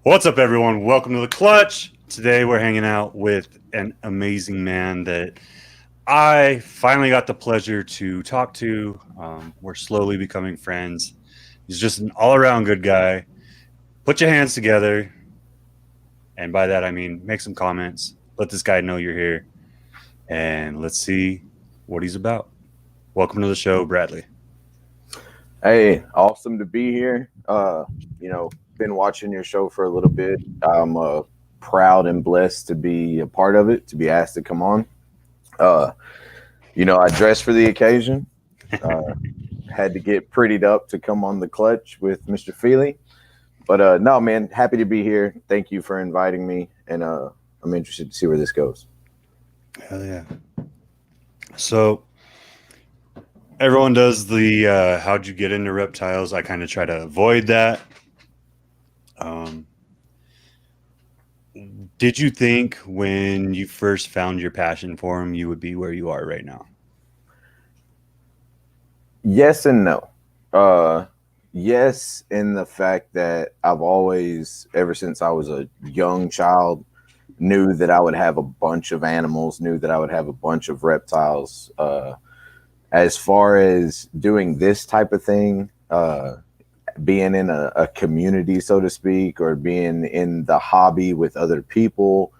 What's up, everyone? Welcome to the Clutch. Today we're hanging out with an amazing man that I finally got the pleasure to talk to. We're slowly becoming friends. He's just an all-around good guy. Put your hands together, and by that I mean make some comments. Let this guy know you're here, and let's see what he's about. Welcome to the show, Bradley. Hey, awesome to be here. Been watching your show for a little bit. I'm proud and blessed to be a part of it, to be asked to come on. I dressed for the occasion. Had to get prettied up to come on the Clutch with Mr. Feely. But no, man, happy to be here. Thank you for inviting me, and I'm interested to see where this goes. Hell yeah. So everyone does the how'd you get into reptiles? I kind of try to avoid that. Did you think when you first found your passion for them, you would be where you are right now? Yes and no. Yes, in the fact that I've always, ever since I was a young child, knew that I would have a bunch of animals, knew that I would have a bunch of reptiles. As far as doing this type of thing, being in a community, so to speak, or being in the hobby with other people,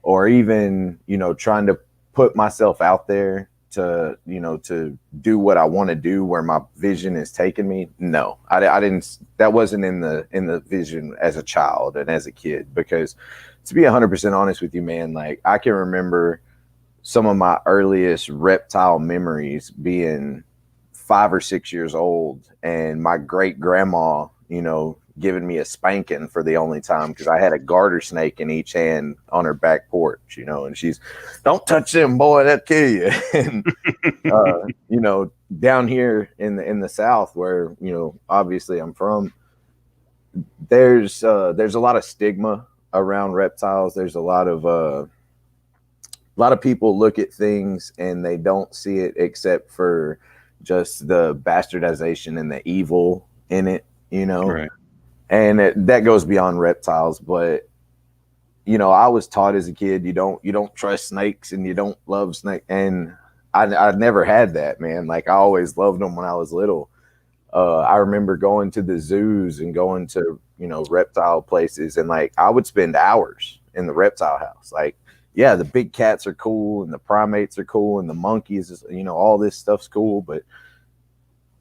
or even, trying to put myself out there to do what I want to do, where my vision is taking me. No, I didn't. That wasn't in the vision as a child and as a kid, because to be 100% honest with you, man, like I can remember some of my earliest reptile memories being 5 or 6 years old, and my great grandma, giving me a spanking for the only time because I had a garter snake in each hand on her back porch, and she's, "Don't touch them, boy, that'll kill you." And down here in the South, where obviously I'm from, there's a lot of stigma around reptiles. There's a lot of people look at things and they don't see it except for just the bastardization and the evil in it, Right. and that goes beyond reptiles. But I was taught as a kid, you don't trust snakes and you don't love snake, and I never had that, man. Like I always loved them when I was little. I remember going to the zoos and going to reptile places, and like I would spend hours in the reptile house. Like, yeah, the big cats are cool and the primates are cool and the monkeys, all this stuff's cool. But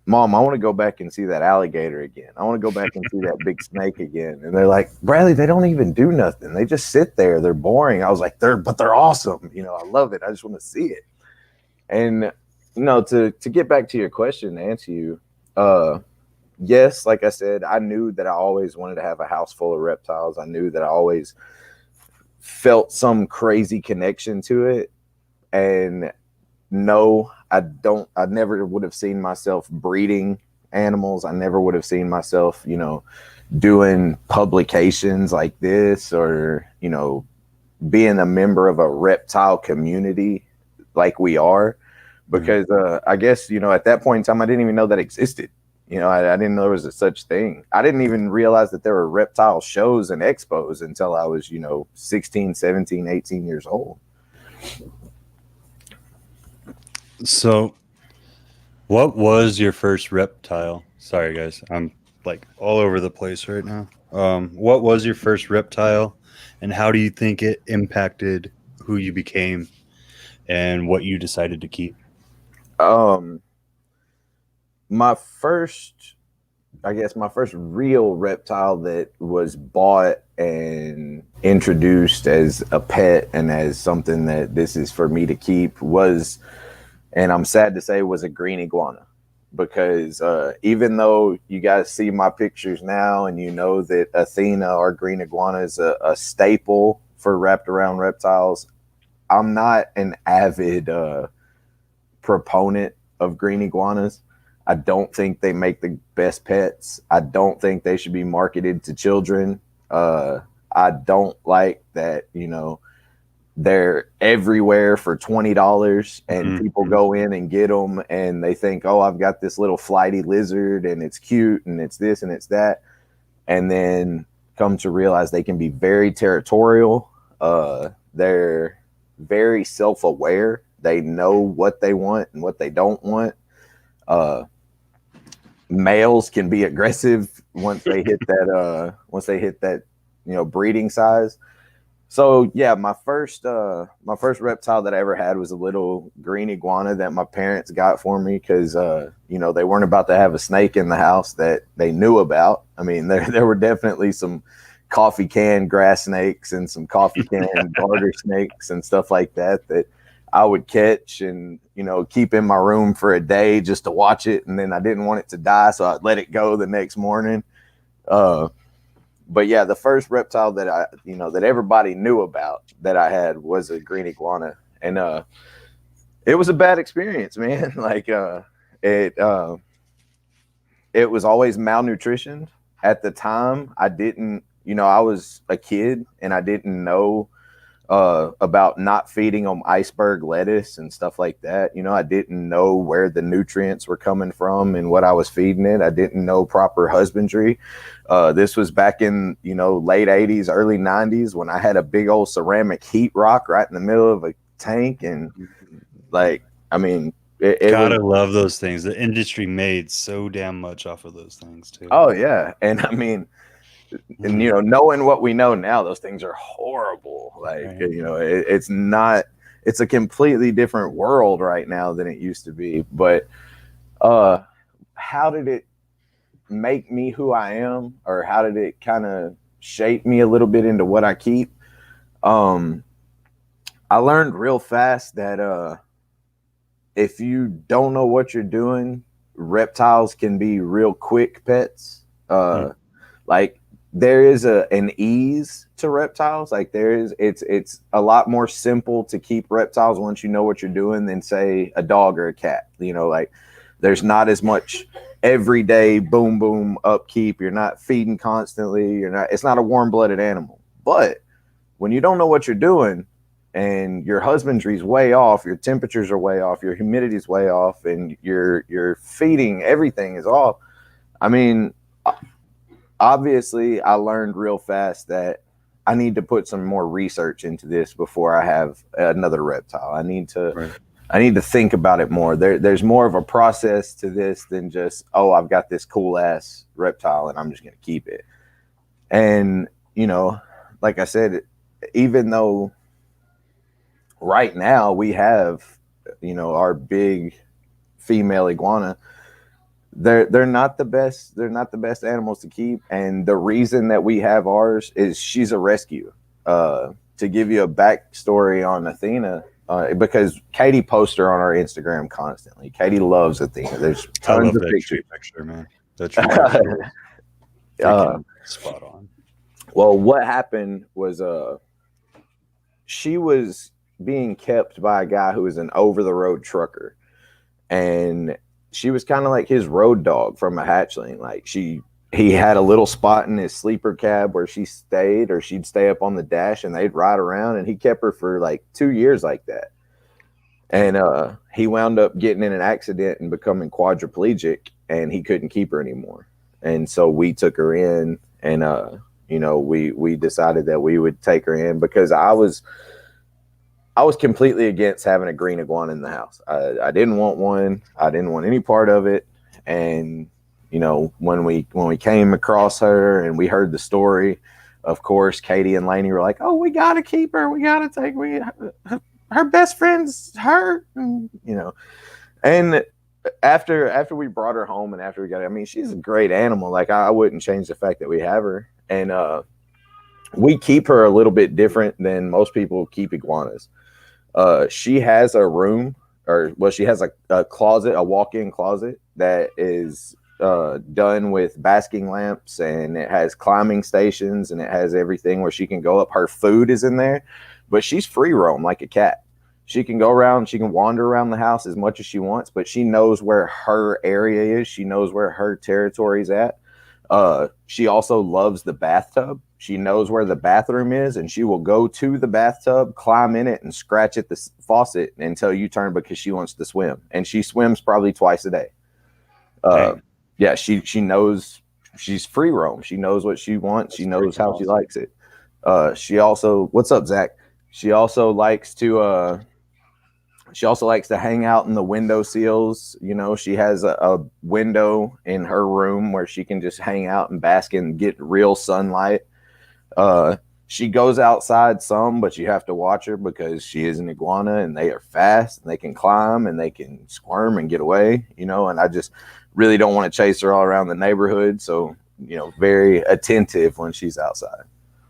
Mom, I want to go back and see that alligator again. I want to go back and see that big snake again. And they're like, "Bradley, they don't even do nothing. They just sit there. They're boring." I was like, but they're awesome. I love it. I just want to see it. And to get back to your question, to answer you, yes, like I said, I knew that I always wanted to have a house full of reptiles. I knew that I always felt some crazy connection to it. And no, I never would have seen myself breeding animals. I never would have seen myself, doing publications like this, or, being a member of a reptile community like we are, because I guess, at that point in time, I didn't even know that existed. I didn't know there was a such thing. I didn't even realize that there were reptile shows and expos until I was, 16, 17, 18 years old. So, what was your first reptile? Sorry, guys. I'm like all over the place right now. What was your first reptile, and how do you think it impacted who you became and what you decided to keep? My first real reptile that was bought and introduced as a pet and as something that this is for me to keep was, and I'm sad to say, was a green iguana. Because even though you guys see my pictures now and that Athena, or green iguana, is a staple for wrapped around reptiles, I'm not an avid proponent of green iguanas. I don't think they make the best pets. I don't think they should be marketed to children. I don't like that, they're everywhere for $20 and people go in and get them and they think, "Oh, I've got this little flighty lizard and it's cute and it's this and it's that." And then come to realize they can be very territorial. They're very self-aware. They know what they want and what they don't want. Males can be aggressive once they hit that breeding size. So yeah, my first reptile that I ever had was a little green iguana that my parents got for me because they weren't about to have a snake in the house that they knew about. I mean, there were definitely some coffee can grass snakes and some coffee can garter snakes and stuff like that I would catch and keep in my room for a day just to watch it, and then I didn't want it to die, so I'd let it go the next morning. But yeah, the first reptile that that everybody knew about that I had was a green iguana, and it was a bad experience, man. Like it was always malnutrition. At the time, I didn't, I was a kid and I didn't know about not feeding them iceberg lettuce and stuff like that. I didn't know where the nutrients were coming from and what I was feeding it. I didn't know proper husbandry. This was back in, late 80s, early 90s when I had a big old ceramic heat rock right in the middle of a tank. And Gotta love those things. The industry made so damn much off of those things too. Oh yeah. And and knowing what we know now, those things are horrible. Like, right. It's a completely different world right now than it used to be. But how did it make me who I am, or how did it kind of shape me a little bit into what I keep? I learned real fast that if you don't know what you're doing, reptiles can be real quick pets. Like, there is an ease to reptiles. Like it's a lot more simple to keep reptiles once you know what you're doing than say a dog or a cat. Like there's not as much everyday boom boom upkeep. You're not feeding constantly. It's not a warm-blooded animal. But when you don't know what you're doing and your husbandry's way off, your temperatures are way off, your humidity's way off, and your feeding, everything is off. I mean, obviously, I learned real fast that I need to put some more research into this before I have another reptile. I need to think about it more. There's more of a process to this than just, oh, I've got this cool ass reptile and I'm just going to keep it. And, like I said, even though right now we have, our big female iguana, they're not the best. They're not the best animals to keep. And the reason that we have ours is she's a rescue. To give you a backstory on Athena, because Katie posts her on our Instagram constantly. Katie loves Athena. There's tons of pictures. Picture, man. That's spot on. Well, what happened was she was being kept by a guy who was an over-the-road trucker, and she was kind of like his road dog from a hatchling. Like he had a little spot in his sleeper cab where she stayed, or she'd stay up on the dash and they'd ride around, and he kept her for like 2 years like that. And he wound up getting in an accident and becoming quadriplegic, and he couldn't keep her anymore. And so we took her in, and we decided that we would take her in because I was completely against having a green iguana in the house. I didn't want one. I didn't want any part of it. And, when we came across her and we heard the story, of course, Katie and Lainey were like, oh, we got to keep her. We got to take her best friend's her, and after we brought her home and after we got her, I mean, she's a great animal. Like I wouldn't change the fact that we have her. And we keep her a little bit different than most people keep iguanas. She has a room, she has a closet, a walk-in closet that is done with basking lamps, and it has climbing stations, and it has everything where she can go up. Her food is in there, but she's free roam like a cat. She can go around, she can wander around the house as much as she wants, but she knows where her area is. She knows where her territory is at. She also loves the bathtub. She knows where the bathroom is, and she will go to the bathtub, climb in it, and scratch at the faucet until you turn because she wants to swim. And she swims probably twice a day. Yeah, she knows she's free roam. She knows what she wants. She knows how she likes it. She also, what's up, Zach? She also likes to hang out in the window sills. You know, she has a window in her room where she can just hang out and bask and get real sunlight. She goes outside some, but you have to watch her because she is an iguana and they are fast and they can climb and they can squirm and get away, you know, and I just really don't want to chase her all around the neighborhood. So, you know, very attentive when she's outside.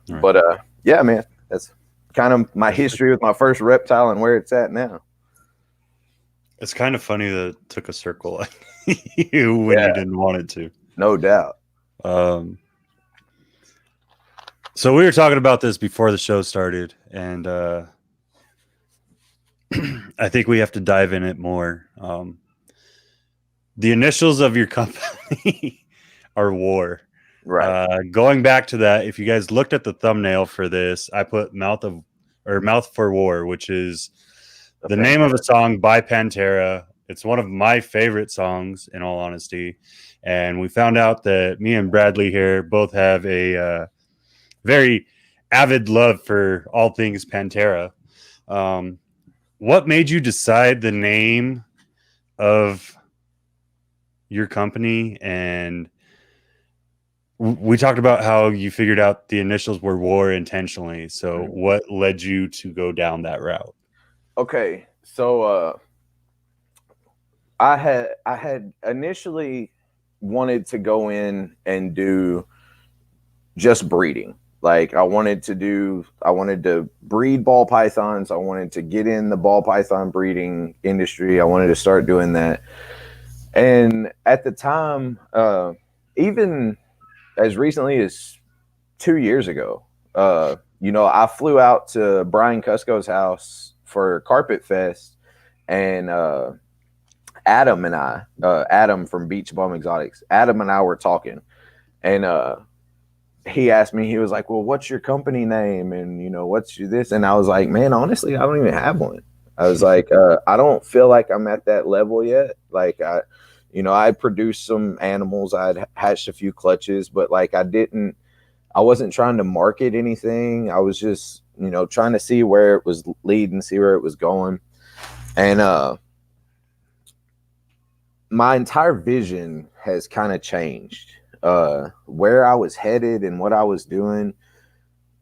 Right. But yeah, man, that's kind of my history with my first reptile and where it's at now. It's kind of funny that it took a circle when you didn't want it to. No doubt. So we were talking about this before the show started, and I think we have to dive in it more. The initials of your company are WA.R. Right. Going back to that, if you guys looked at the thumbnail for this, I put Mouth for WA.R, which is the name of a song by Pantera. It's one of my favorite songs, in all honesty. And we found out that me and Bradley here both have a very avid love for all things Pantera. What made you decide the name of your company? And we talked about how you figured out the initials were WA.R intentionally. So what led you to go down that route? Okay, so I had initially wanted to go in and do just breeding. Like I wanted to breed ball pythons. I wanted to get in the ball python breeding industry. I wanted to start doing that. And at the time, even as recently as 2 years ago, you know, I flew out to Brian Kusko's house for Carpet Fest, and Adam and I, Adam from Beach Bum Exotics, Adam and I were talking, and he asked me, he was like, well, what's your company name? And, you know, what's this? And I was like, man, honestly, I don't even have one. I was like, I don't feel like I'm at that level yet. Like, I produced some animals. I'd hatched a few clutches, but like, I wasn't trying to market anything. I was just, you know, trying to see where it was leading, see where it was going. And my entire vision has kind of changed. Where I was headed and what I was doing.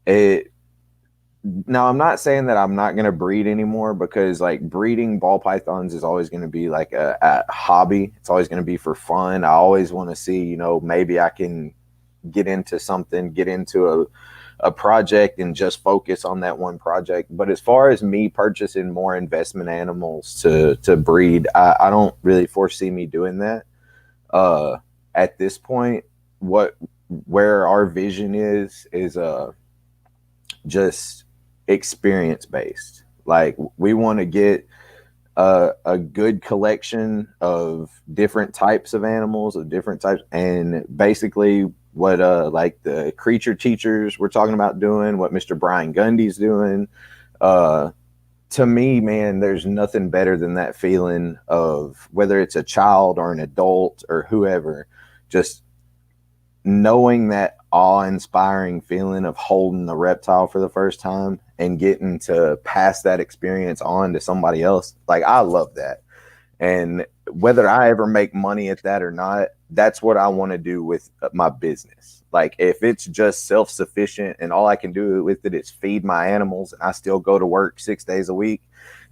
Now, I'm not saying that I'm not going to breed anymore, because like breeding ball pythons is always going to be like a hobby. It's always going to be for fun. I always want to see, you know, maybe I can get into something, get into a project and just focus on that one project. But as far as me purchasing more investment animals to breed, I don't really foresee me doing that. At this point, where our vision is just experience based. Like we want to get a good collection of different types of animals, of different types, and basically what like the creature teachers were talking about doing, what Mr. Brian Gundy's doing. To me, man, there's nothing better than that feeling of, whether it's a child or an adult or whoever, just knowing that awe-inspiring feeling of holding the reptile for the first time and getting to pass that experience on to somebody else. Like, I love that. And whether I ever make money at that or not, that's what I want to do with my business. Like, if it's just self-sufficient and all I can do with it is feed my animals, and I still go to work 6 days a week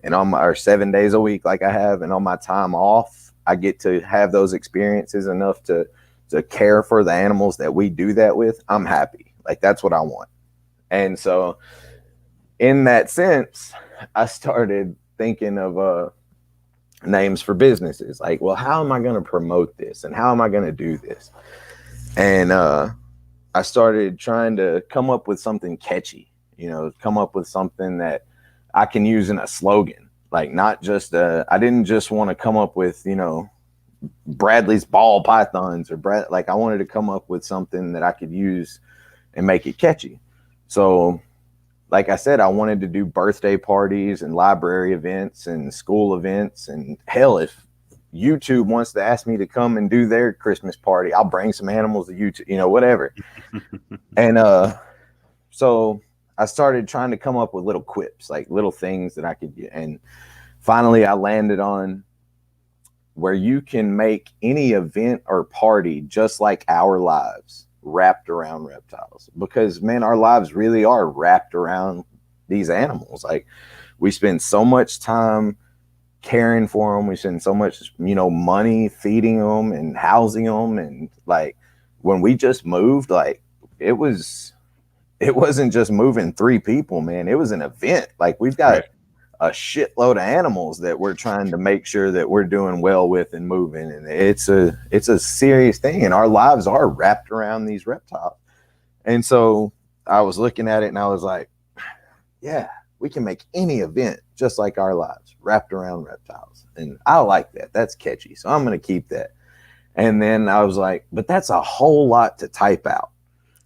and or 7 days a week like I have, and on my time off, I get to have those experiences enough to care for the animals that we do that with, I'm happy. Like, that's what I want. And so in that sense, I started thinking of names for businesses. Like, well, how am I going to promote this? And how am I going to do this? And I started trying to come up with something catchy, you know, come up with something that I can use in a slogan. Like, not just, I didn't just want to come up with, you know, Bradley's ball pythons, or like I wanted to come up with something that I could use and make it catchy. So like I said, I wanted to do birthday parties and library events and school events, and hell, if YouTube wants to ask me to come and do their Christmas party, I'll bring some animals to YouTube, you know, whatever. And so I started trying to come up with little quips, like little things that I could get. And finally I landed on where you can make any event or party just like our lives wrapped around reptiles. Because man, our lives really are wrapped around these animals. Like we spend so much time caring for them. We spend so much, you know, money feeding them and housing them. And like when we just moved, like it wasn't just moving 3 people, man. It was an event. Like we've got a shitload of animals that we're trying to make sure that we're doing well with and moving. And it's a serious thing. And our lives are wrapped around these reptiles. And so I was looking at it and I was like, yeah, we can make any event just like our lives wrapped around reptiles. And I like that. That's catchy. So I'm going to keep that. And then I was like, but that's a whole lot to type out.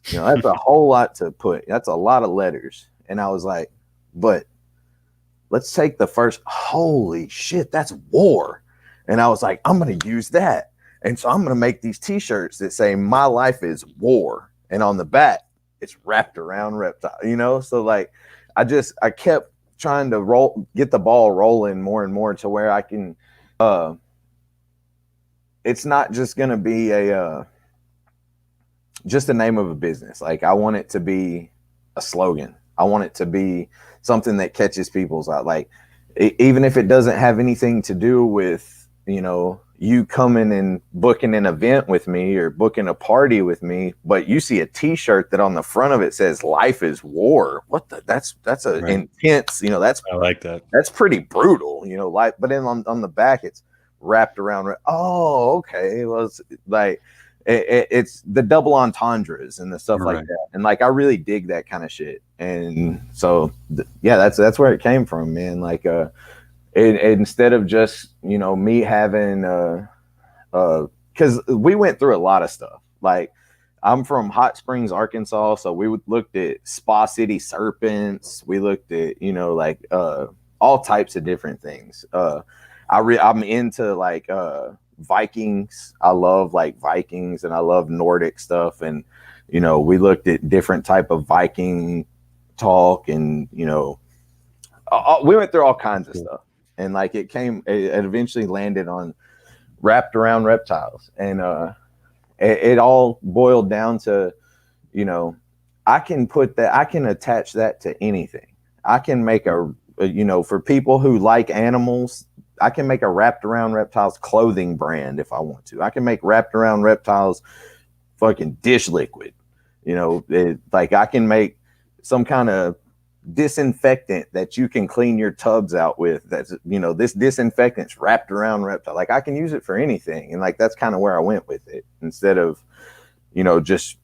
You know, that's a whole lot to put. That's a lot of letters. And I was like, but let's take the first, holy shit, that's war. And I was like, I'm going to use that. And so I'm going to make these t-shirts that say my life is war. And on the back, it's wrapped around reptile, you know? So like, I kept trying to get the ball rolling more and more to where I can, it's not just going to be just the name of a business. Like I want it to be a slogan. I want it to be something that catches people's eye. Like even if it doesn't have anything to do with, you know, you coming and booking an event with me or booking a party with me, but you see a t-shirt that on the front of it says life is war. What the, that's a Right. intense, you know, I like that. that's pretty brutal, you know, like, but then on the back, it's wrapped around. Oh, okay. Well, it's like, it's the double entendres and the stuff like Right. that. And like, I really dig that kind of shit. And so, yeah, that's where it came from, man. Like, instead of just, you know, me having, cause we went through a lot of stuff. Like I'm from Hot Springs, Arkansas. So we looked at Spa City serpents. We looked at, you know, like, all types of different things. I'm into like, Vikings. I love like Vikings and I love Nordic stuff. And, you know, we looked at different type of Viking talk and, you know, we went through all kinds of stuff. And like it eventually landed on wrapped around reptiles. And it all boiled down to, you know, I can attach that to anything. I can make you know, for people who like animals, I can make a wrapped around reptiles clothing brand if I want to. I can make wrapped around reptiles fucking dish liquid. You know, like I can make some kind of disinfectant that you can clean your tubs out with. That's, you know, this disinfectant's wrapped around reptile. Like I can use it for anything. And like that's kind of where I went with it instead of, you know, just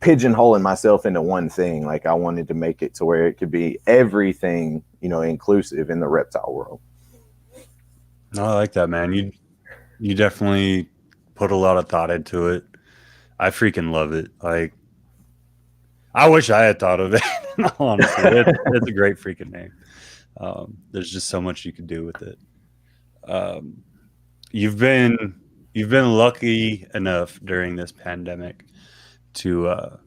pigeonholing myself into one thing. Like I wanted to make it to where it could be everything, you know, inclusive in the reptile world. No, I like that, man. You definitely put a lot of thought into it. I freaking love it. Like, I wish I had thought of it. Honestly, it's a great freaking name. There's just so much you can do with it. You've been lucky enough during this pandemic to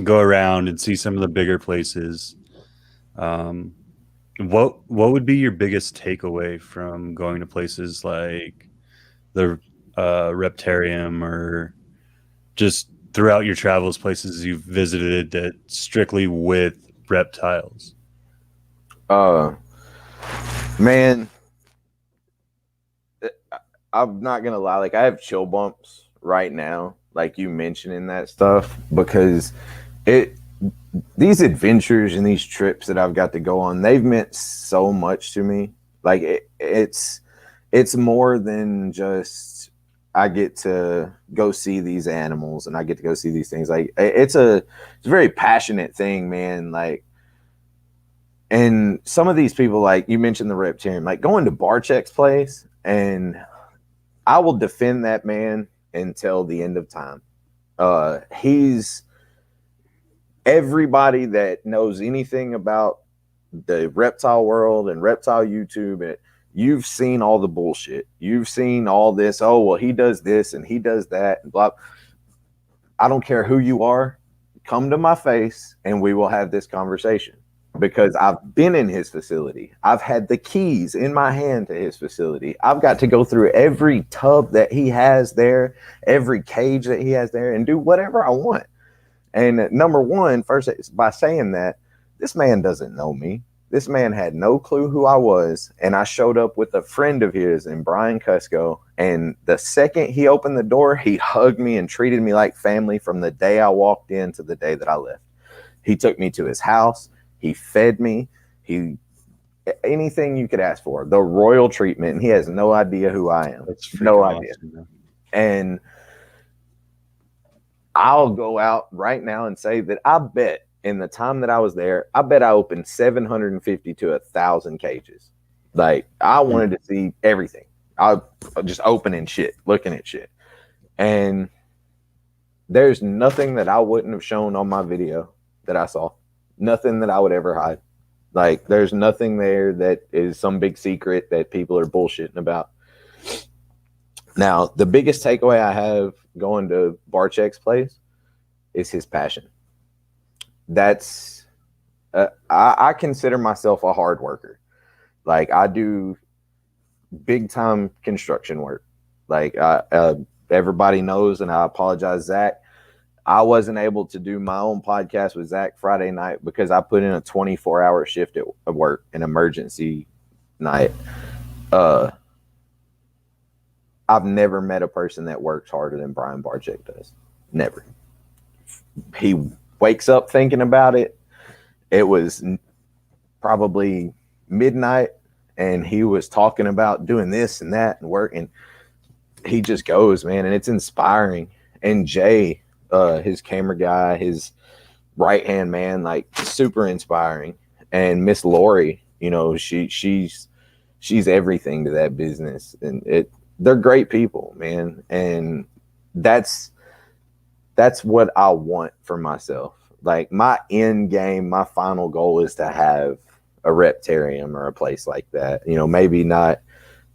go around and see some of the bigger places. What would be your biggest takeaway from going to places like the Reptarium or just throughout your travels, places you've visited that strictly with reptiles? Man, I'm not gonna lie, like I have chill bumps right now, like you mentioning that stuff, because these adventures and these trips that I've got to go on, they've meant so much to me. Like it's more than just I get to go see these animals and I get to go see these things. Like it's a very passionate thing, man. Like, and some of these people, like you mentioned the Reptarium, like going to Barczyk's place, and I will defend that man until the end of time. He's everybody that knows anything about the reptile world and reptile YouTube, and You've seen all the bullshit. You've seen all this. Oh, well, he does this and he does that and blah. I don't care who you are. Come to my face and we will have this conversation, because I've been in his facility. I've had the keys in my hand to his facility. I've got to go through every tub that he has there, every cage that he has there, and do whatever I want. And number one, first, by saying that, this man doesn't know me. This man had no clue who I was. And I showed up with a friend of his in Brian Kusko. And the second he opened the door, he hugged me and treated me like family from the day I walked in to the day that I left. He took me to his house. He fed me. Anything you could ask for, the royal treatment. And he has no idea who I am. No idea. Awesome, and I'll go out right now and say that I bet in the time that I was there, I bet I opened 750 to 1,000 cages. Like, I wanted to see everything. I just opening shit, looking at shit. And there's nothing that I wouldn't have shown on my video that I saw. Nothing that I would ever hide. Like, there's nothing there that is some big secret that people are bullshitting about. Now, the biggest takeaway I have going to Barczyk's place is his passion. That's I consider myself a hard worker. Like, I do big time construction work. Like, everybody knows, and I apologize, Zach, I wasn't able to do my own podcast with Zach Friday night because I put in a 24-hour shift at work, an emergency night. I've never met a person that works harder than Brian Barczyk does. Never. He wakes up thinking about it. It was probably midnight, and he was talking about doing this and that and work, and he just goes, man, and it's inspiring. And Jay, his camera guy, his right-hand man, like, super inspiring. And Miss Lori, you know, she's everything to that business, and they're great people, man. And that's what I want for myself. Like, my end game, my final goal is to have a reptarium or a place like that. You know, maybe not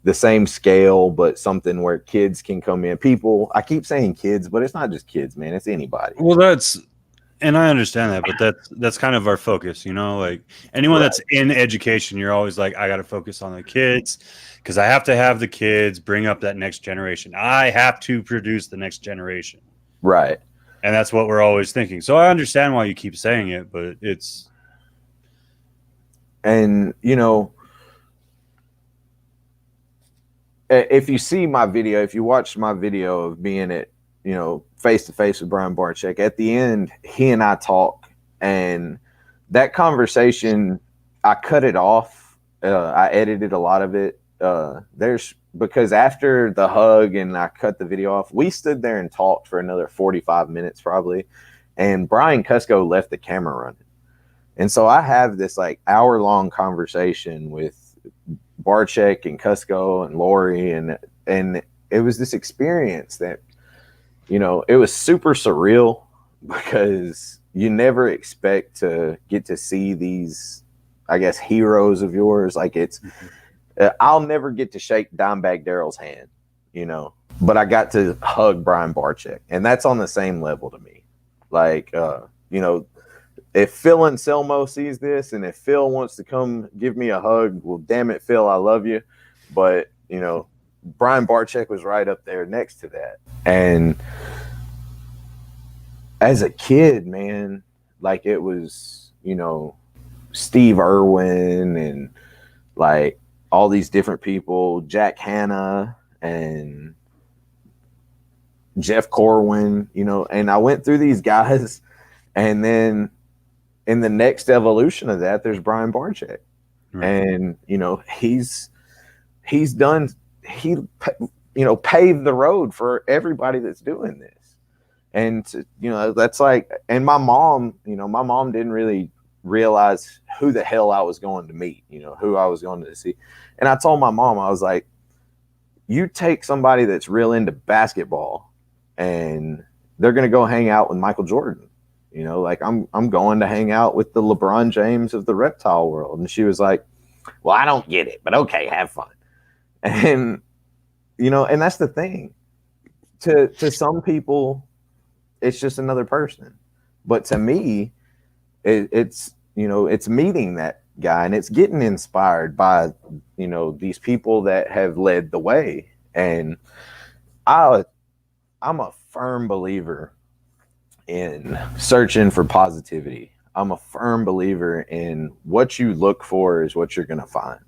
the same scale, but something where kids can come in. People, I keep saying kids, but it's not just kids, man. It's anybody. Well, and I understand that, but that's kind of our focus, you know, like anyone that's in education, you're always like, I got to focus on the kids because I have to have the kids bring up that next generation. I have to produce the next generation. Right. And that's what we're always thinking. So I understand why you keep saying it, but it's. And, you know, if you see my video, if you watch my video of being at, you know, face to face with Brian Barczyk, at the end, he and I talk, and that conversation, I cut it off. I edited a lot of it. Because after the hug and I cut the video off, we stood there and talked for another 45 minutes probably. And Brian Kusko left the camera running. And so I have this like hour-long conversation with Barczyk and Kusko and Lori, and it was this experience that, you know, it was super surreal because you never expect to get to see these, I guess, heroes of yours. Like, it's, I'll never get to shake Dimebag Darrell's hand, you know, but I got to hug Brian Barczyk, and that's on the same level to me. Like, you know, if Phil and Selmo sees this, and if Phil wants to come give me a hug, well, damn it, Phil, I love you. But, you know, Brian Barczyk was right up there next to that. And as a kid, man, like, it was, you know, Steve Irwin and like all these different people, Jack Hanna and Jeff Corwin, you know, and I went through these guys, and then in the next evolution of that, there's Brian Barczyk. Right. And, you know, he's done, you know, paved the road for everybody that's doing this. And, you know, that's like, and my mom, you know, my mom didn't really realize who the hell I was going to meet, you know, who I was going to see. And I told my mom, I was like, you take somebody that's real into basketball and they're going to go hang out with Michael Jordan. You know, like, I'm going to hang out with the LeBron James of the reptile world. And she was like, well, I don't get it, but okay, have fun. And and that's the thing. To some people, it's just another person, but to me, it's it's meeting that guy, and it's getting inspired by these people that have led the way. And I'm a firm believer in searching for positivity. I'm a firm believer in what you look for is what you're going to find,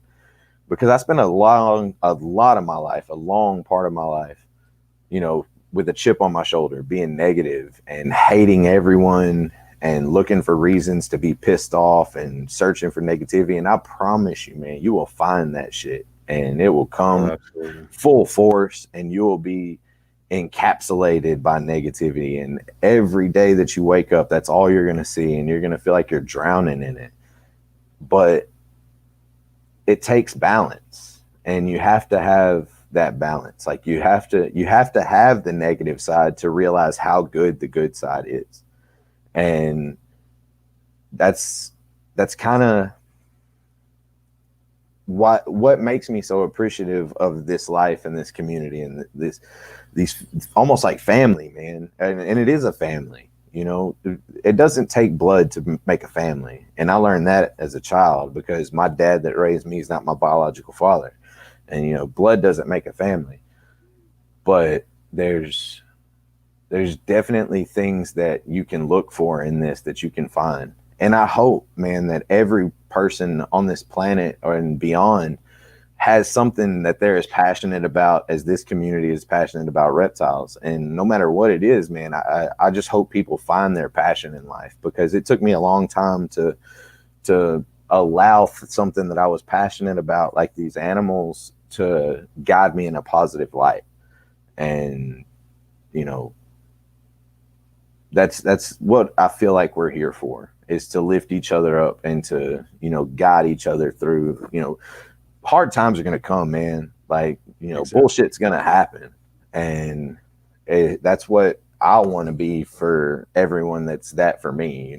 because I spent a lot of my life, a long part of my life, with a chip on my shoulder, being negative and hating everyone and looking for reasons to be pissed off and searching for negativity. And I promise you, man, you will find that shit, and it will come full force, and you will be encapsulated by negativity. And every day that you wake up, that's all you're going to see, and you're going to feel like you're drowning in it. But it takes balance, and you have to have that balance. Like you have to have the negative side to realize how good the good side is. And that's kind of what makes me so appreciative of this life and this community and these almost like family, man. And it is a family. It doesn't take blood to make a family. And I learned that as a child, because my dad that raised me is not my biological father. And, blood doesn't make a family. But there's definitely things that you can look for in this, that you can find. And I hope, man, that every person on this planet and beyond has something that they're as passionate about as this community is passionate about reptiles. And no matter what it is, man, I just hope people find their passion in life, because it took me a long time to allow something that I was passionate about, like these animals, to guide me in a positive light. And that's what I feel like we're here for, is to lift each other up and to guide each other through. Hard times are going to come, man. Like, exactly. Bullshit's going to happen. And that's what I want to be for everyone that's that for me.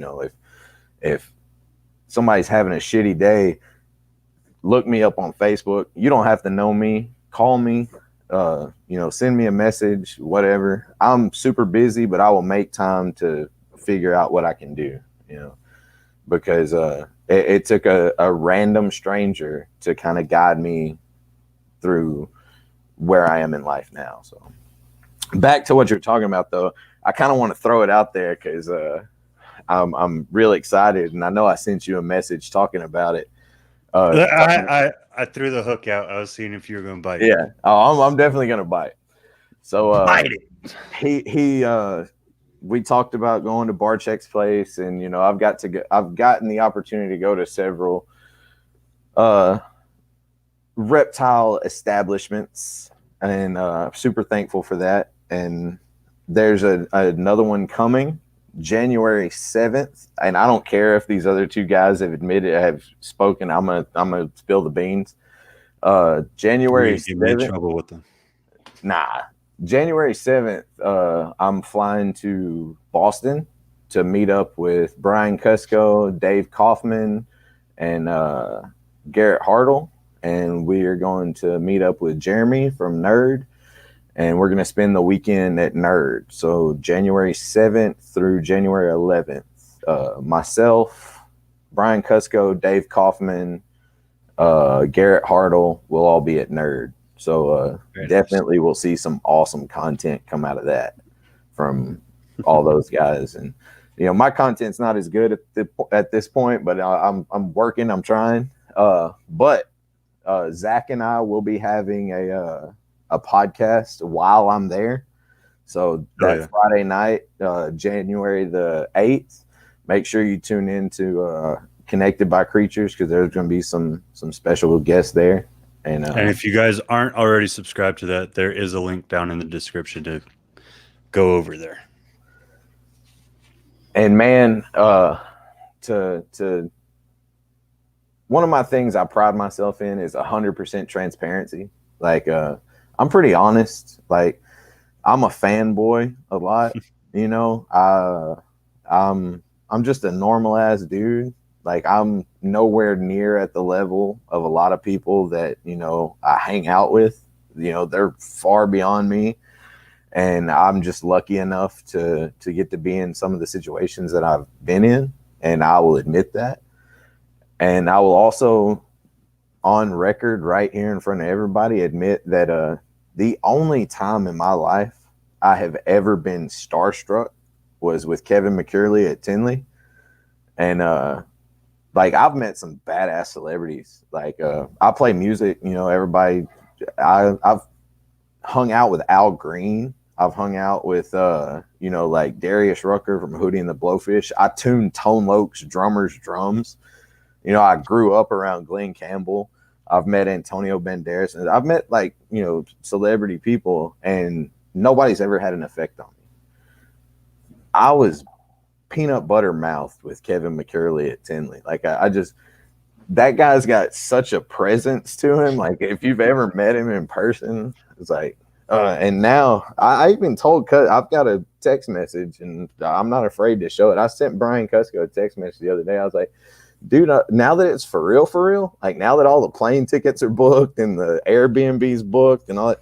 If somebody's having a shitty day, look me up on Facebook. You don't have to know me. Call me, send me a message, whatever. I'm super busy, but I will make time to figure out what I can do, because it took a random stranger to kind of guide me through where I am in life now. So back to what you're talking about, though, I kind of want to throw it out there, because I'm really excited, and I know I sent you a message talking about it. I threw the hook out. I was seeing if you were going to bite. Yeah, I'm definitely going to bite. So bite it. We talked about going to Barczyk's place, and I've gotten the opportunity to go to several reptile establishments, and super thankful for that. And there's another one coming January 7th, and I don't care if these other two guys have spoken. I'm gonna spill the beans. January 7th. Give me trouble with them. Nah. January 7th, I'm flying to Boston to meet up with Brian Kusko, Dave Kaufman, and Garrett Hartle. And we are going to meet up with Jeremy from Nerd. And we're going to spend the weekend at Nerd. So January 7th through January 11th, myself, Brian Kusko, Dave Kaufman, Garrett Hartle will all be at Nerd. So definitely we'll see some awesome content come out of that from all those guys. And my content's not as good at this point, but I'm working, I'm trying. But Zach and I will be having a podcast while I'm there. So that Friday night, January the 8th, make sure you tune in to Connected by Creatures, because there's going to be some special guests there. And if you guys aren't already subscribed to that, there is a link down in the description to go over there. And man, to one of my things I pride myself in is 100% transparency. Like, I'm pretty honest. Like, I'm a fanboy a lot. I'm just a normal ass dude Like I'm nowhere near at the level of a lot of people that, you know, I hang out with. You know, they're far beyond me. And I'm just lucky enough to get to be in some of the situations that I've been in. And I will admit that. And I will also, on record right here in front of everybody, admit that the only time in my life I have ever been starstruck was with Kevin McCurley at Tinley. And like I've met some badass celebrities. Like I play music, you know, everybody. I've hung out with Al Green. I've hung out with you know, like Darius Rucker from Hootie and the Blowfish. I tuned Tone Loc's drummers' drums. You know, I grew up around Glenn Campbell. I've met Antonio Banderas, and I've met, like, you know, celebrity people, and nobody's ever had an effect on me. I was peanut butter mouthed with Kevin McCurley at Tinley. Like I just, that guy's got such a presence to him. Like if you've ever met him in person, it's like, and now I even told I've got a text message, and I'm not afraid to show it. I sent Brian Kusko a text message the other day. I was like, dude, now that it's for real, like now that all the plane tickets are booked and the Airbnb's booked and all that,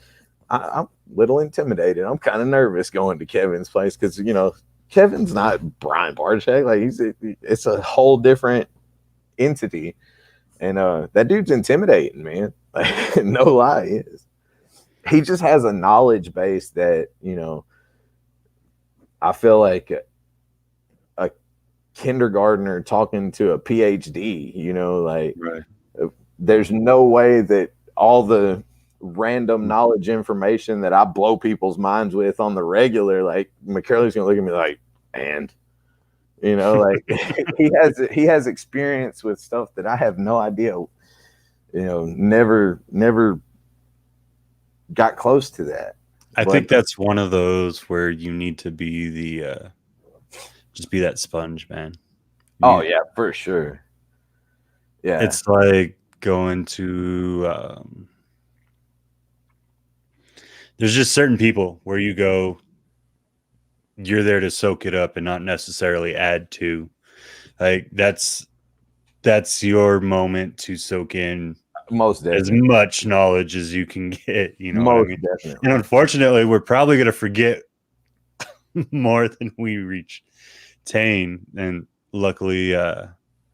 I'm a little intimidated. I'm kind of nervous going to Kevin's place because, you know, Kevin's not Brian Barczyk. Like it's a whole different entity, and that dude's intimidating, man. Like, no lie, he is. He just has a knowledge base that, you know, I feel like a kindergartner talking to a PhD. You know, like Right. there's no way that all the random knowledge information that I blow people's minds with on the regular, like McCurley's gonna look at me like, and, you know, like he has experience with stuff that I have no idea, you know, never got close to that. I think that's one of those where you need to be the just be that sponge, man. Oh yeah, for sure. Yeah, it's like going to there's just certain people where you go, you're there to soak it up and not necessarily add to. Like that's your moment to soak in most definitely as much knowledge as you can get. You know most what I mean? definitely. And unfortunately, we're probably going to forget more than we retain. And luckily,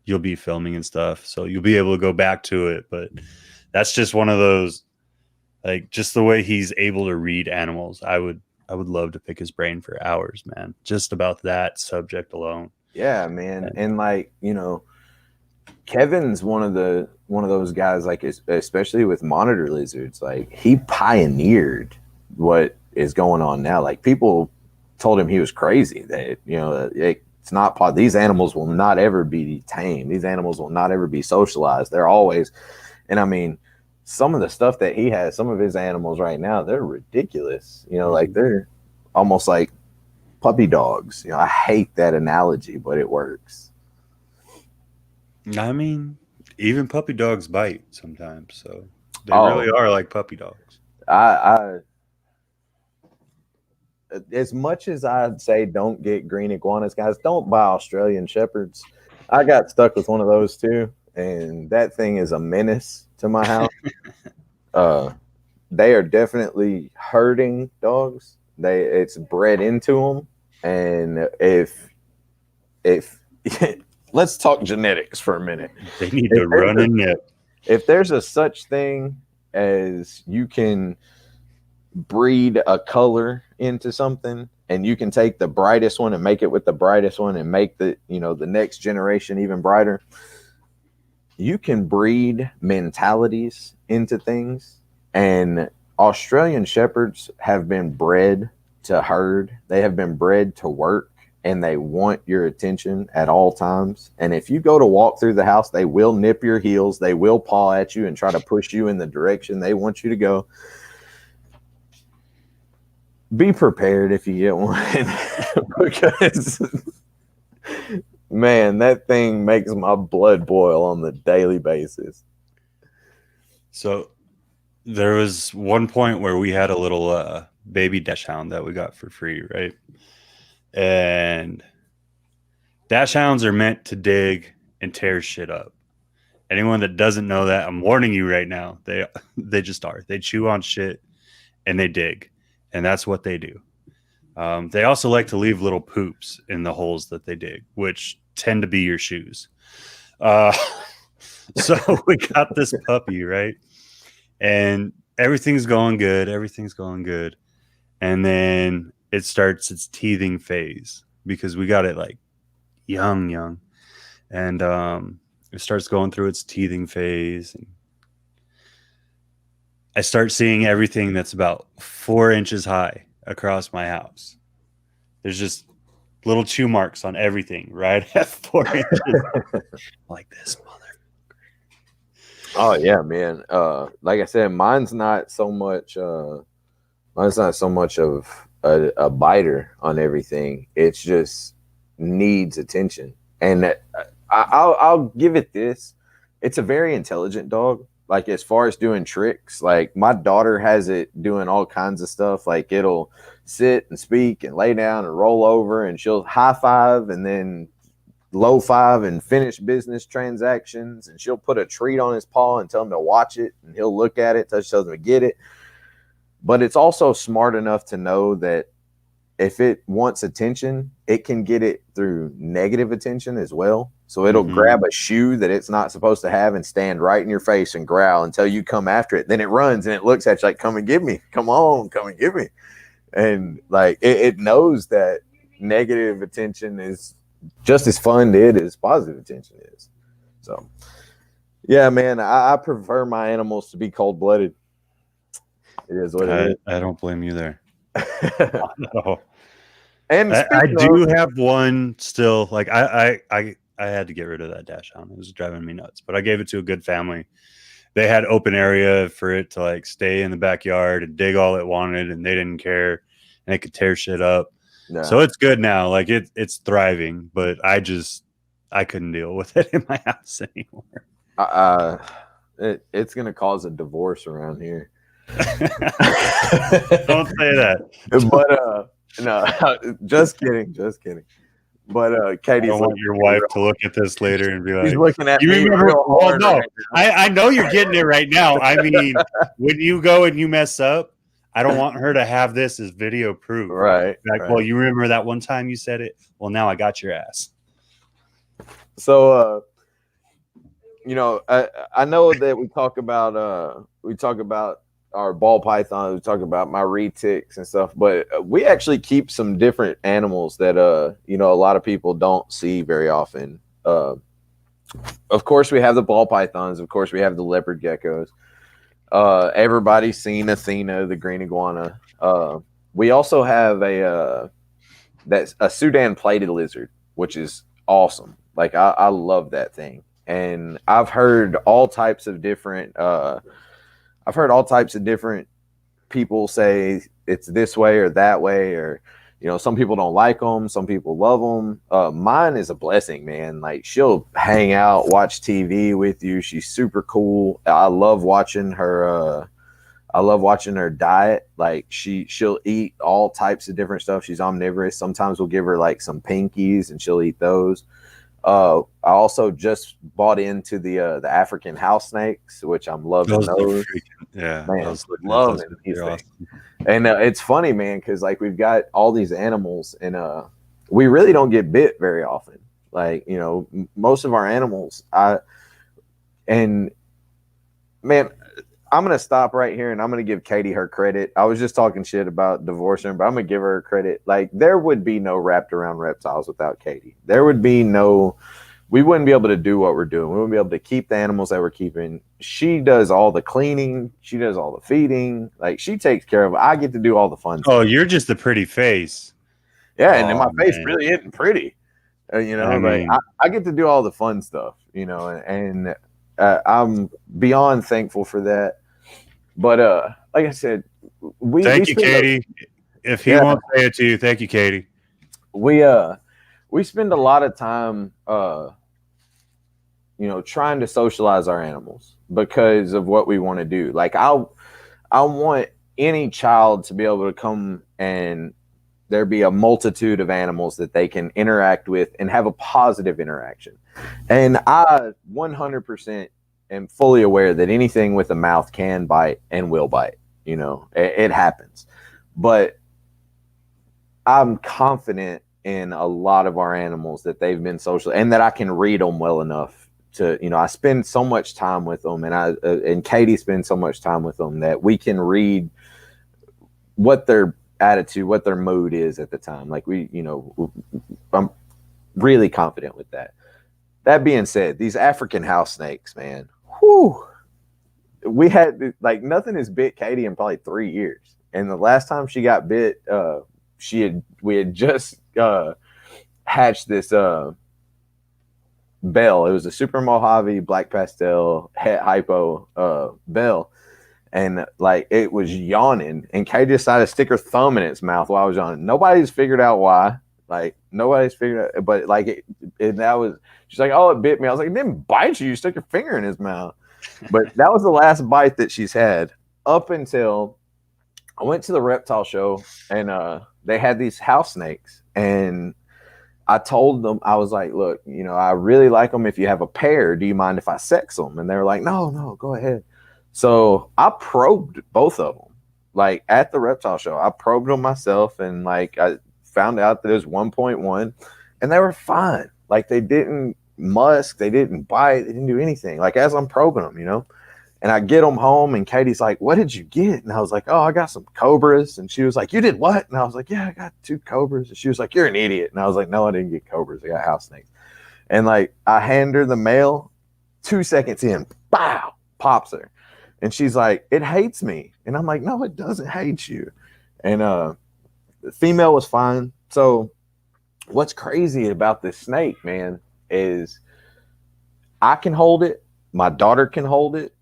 you'll be filming and stuff, so you'll be able to go back to it. But that's just one of those, like, just the way he's able to read animals. I would love to pick his brain for hours, man, just about that subject alone. Yeah, man. And like, you know, Kevin's one of those guys, like, especially with monitor lizards, like he pioneered what is going on now. Like people told him he was crazy, that, you know, it's not these animals will not ever be tamed. These animals will not ever be socialized. They're always, and I mean, some of the stuff that he has, some of his animals right now, they're ridiculous. You know, like they're almost like puppy dogs. You know, I hate that analogy, but it works. I mean, even puppy dogs bite sometimes, so they really are like puppy dogs. I as much as I'd say don't get green iguanas, guys, don't buy Australian Shepherds. I got stuck with one of those too, and that thing is a menace to my house. They are definitely herding dogs. It's bred into them, and if let's talk genetics for a minute. They need to run in it. If there's a such thing as you can breed a color into something, and you can take the brightest one and make it with the brightest one and make the, you know, the next generation even brighter, you can breed mentalities into things. And Australian Shepherds have been bred to herd. They have been bred to work, and they want your attention at all times. And if you go to walk through the house, they will nip your heels. They will paw at you and try to push you in the direction they want you to go. Be prepared if you get one, because, man, that thing makes my blood boil on the daily basis. So there was one point where we had a little baby dachshund that we got for free, right? And dachshunds are meant to dig and tears shit up. Anyone that doesn't know that, I'm warning you right now. They just are. They chew on shit and they dig, and that's what they do. They also like to leave little poops in the holes that they dig, which tend to be your shoes. So we got this puppy, right? And everything's going good. Everything's going good. And then it starts its teething phase because we got it like young. And it starts going through its teething phase. And I start seeing everything that's about 4 inches high across my house. There's just little chew marks on everything right at 4 inches. Like this mother. Oh yeah, man. Like I said, mine's not so much of a biter on everything. It's just needs attention. And I'll give it this. It's a very intelligent dog. Like as far as doing tricks, like my daughter has it doing all kinds of stuff. Like it'll sit and speak and lay down and roll over, and she'll high five and then low five and finish business transactions, and she'll put a treat on his paw and tell him to watch it, and he'll look at it till she tells him to get it. But it's also smart enough to know that if it wants attention, it can get it through negative attention as well. So it'll grab a shoe that it's not supposed to have and stand right in your face and growl until you come after it. Then it runs and it looks at you like, come and get me. Come on, come and get me. And like it knows that negative attention is just as fun to it as positive attention is. So yeah, man, I prefer my animals to be cold-blooded. It is what it is. I don't blame you there. No. And I do have one still. Like I had to get rid of that dachshund. It was driving me nuts. But I gave it to a good family. They had open area for it to like stay in the backyard and dig all it wanted, and they didn't care, and it could tear shit up. No. So it's good now. Like it's thriving, but I couldn't deal with it in my house anymore. It's gonna cause a divorce around here. Don't say that. But no, just kidding. But Katie, I don't want your wife to look at this later and be like, "He's looking at you me." Remember? Well, no, I know you're getting it right now. I mean, when you go and you mess up, I don't want her to have this as video proof. Right. Like, right. Well, you remember that one time you said it? Well, now I got your ass. So, I know that we talk about our ball python, we talk about my retics and stuff, but we actually keep some different animals that a lot of people don't see very often. Of course, we have the ball pythons. Of course, we have the leopard geckos. Everybody's seen Athena, the green iguana. We also have a Sudan plated lizard, which is awesome. Like I love that thing, and I've heard all types of different people say it's this way or that way, or some people don't like them, some people love them. Mine is a blessing, man. Like she'll hang out, watch TV with you. She's super cool. I love watching her diet. Like she'll eat all types of different stuff. She's omnivorous. Sometimes we'll give her like some pinkies and she'll eat those. I also just bought into the African house snakes, which I'm loving those. Yeah, man, loving these things. Awesome. And it's funny, man, because like we've got all these animals, and we really don't get bit very often. Like most of our animals, man, I'm gonna stop right here, and I'm gonna give Katie her credit. I was just talking shit about divorcing her, but I'm gonna give her credit. Like there would be no Wrapped Around Reptiles without Katie. There would be we wouldn't be able to do what we're doing. We wouldn't be able to keep the animals that we're keeping. She does all the cleaning. She does all the feeding. Like she takes care of it. I get to do all the fun stuff. You're just a pretty face. Yeah, and then my face really isn't pretty. I get to do all the fun stuff, and I'm beyond thankful for that. But like I said, thank you, Katie. If he won't say it to you, thank you, Katie. We spend a lot of time trying to socialize our animals because of what we want to do. Like I want any child to be able to come and there be a multitude of animals that they can interact with and have a positive interaction. And I 100% am fully aware that anything with a mouth can bite and will bite. You know, it happens. But I'm confident in a lot of our animals that they've been social, and that I can read them well enough to, you know, I spend so much time with them, and Katie spends so much time with them that we can read what their attitude, what their mood is at the time. Like I'm really confident with that. That being said, these African house snakes, man, whew, we had like nothing has bit Katie in probably 3 years. And the last time she got bit, we had just hatched this bell. It was a Super Mojave Black Pastel Het Hypo bell. And like it was yawning, and Katie decided to stick her thumb in its mouth while I was yawning. Nobody's figured out why. Like nobody's figured out, but like that was. She's like, "Oh, it bit me." I was like, "It didn't bite you. You stuck your finger in his mouth." But that was the last bite that she's had up until I went to the reptile show, and they had these house snakes, and I told them, I was like, "Look, you know, I really like them. If you have a pair, do you mind if I sex them?" And they were like, "No, go ahead." So I probed both of them, like at the reptile show. I probed them myself, and like I found out that it was 1.1, and they were fine. Like they didn't musk, they didn't bite, they didn't do anything. Like as I'm probing them, you know. And I get them home, and Katie's like, "What did you get?" And I was like, "Oh, I got some cobras." And she was like, "You did what?" And I was like, "Yeah, I got 2 cobras." And she was like, "You're an idiot." And I was like, "No, I didn't get cobras. I got house snakes." And like I hand her the male, 2 seconds in, bow, pops her. And she's like, "It hates me." And I'm like, "No, it doesn't hate you." And the female was fine. So what's crazy about this snake, man, is I can hold it. My daughter can hold it.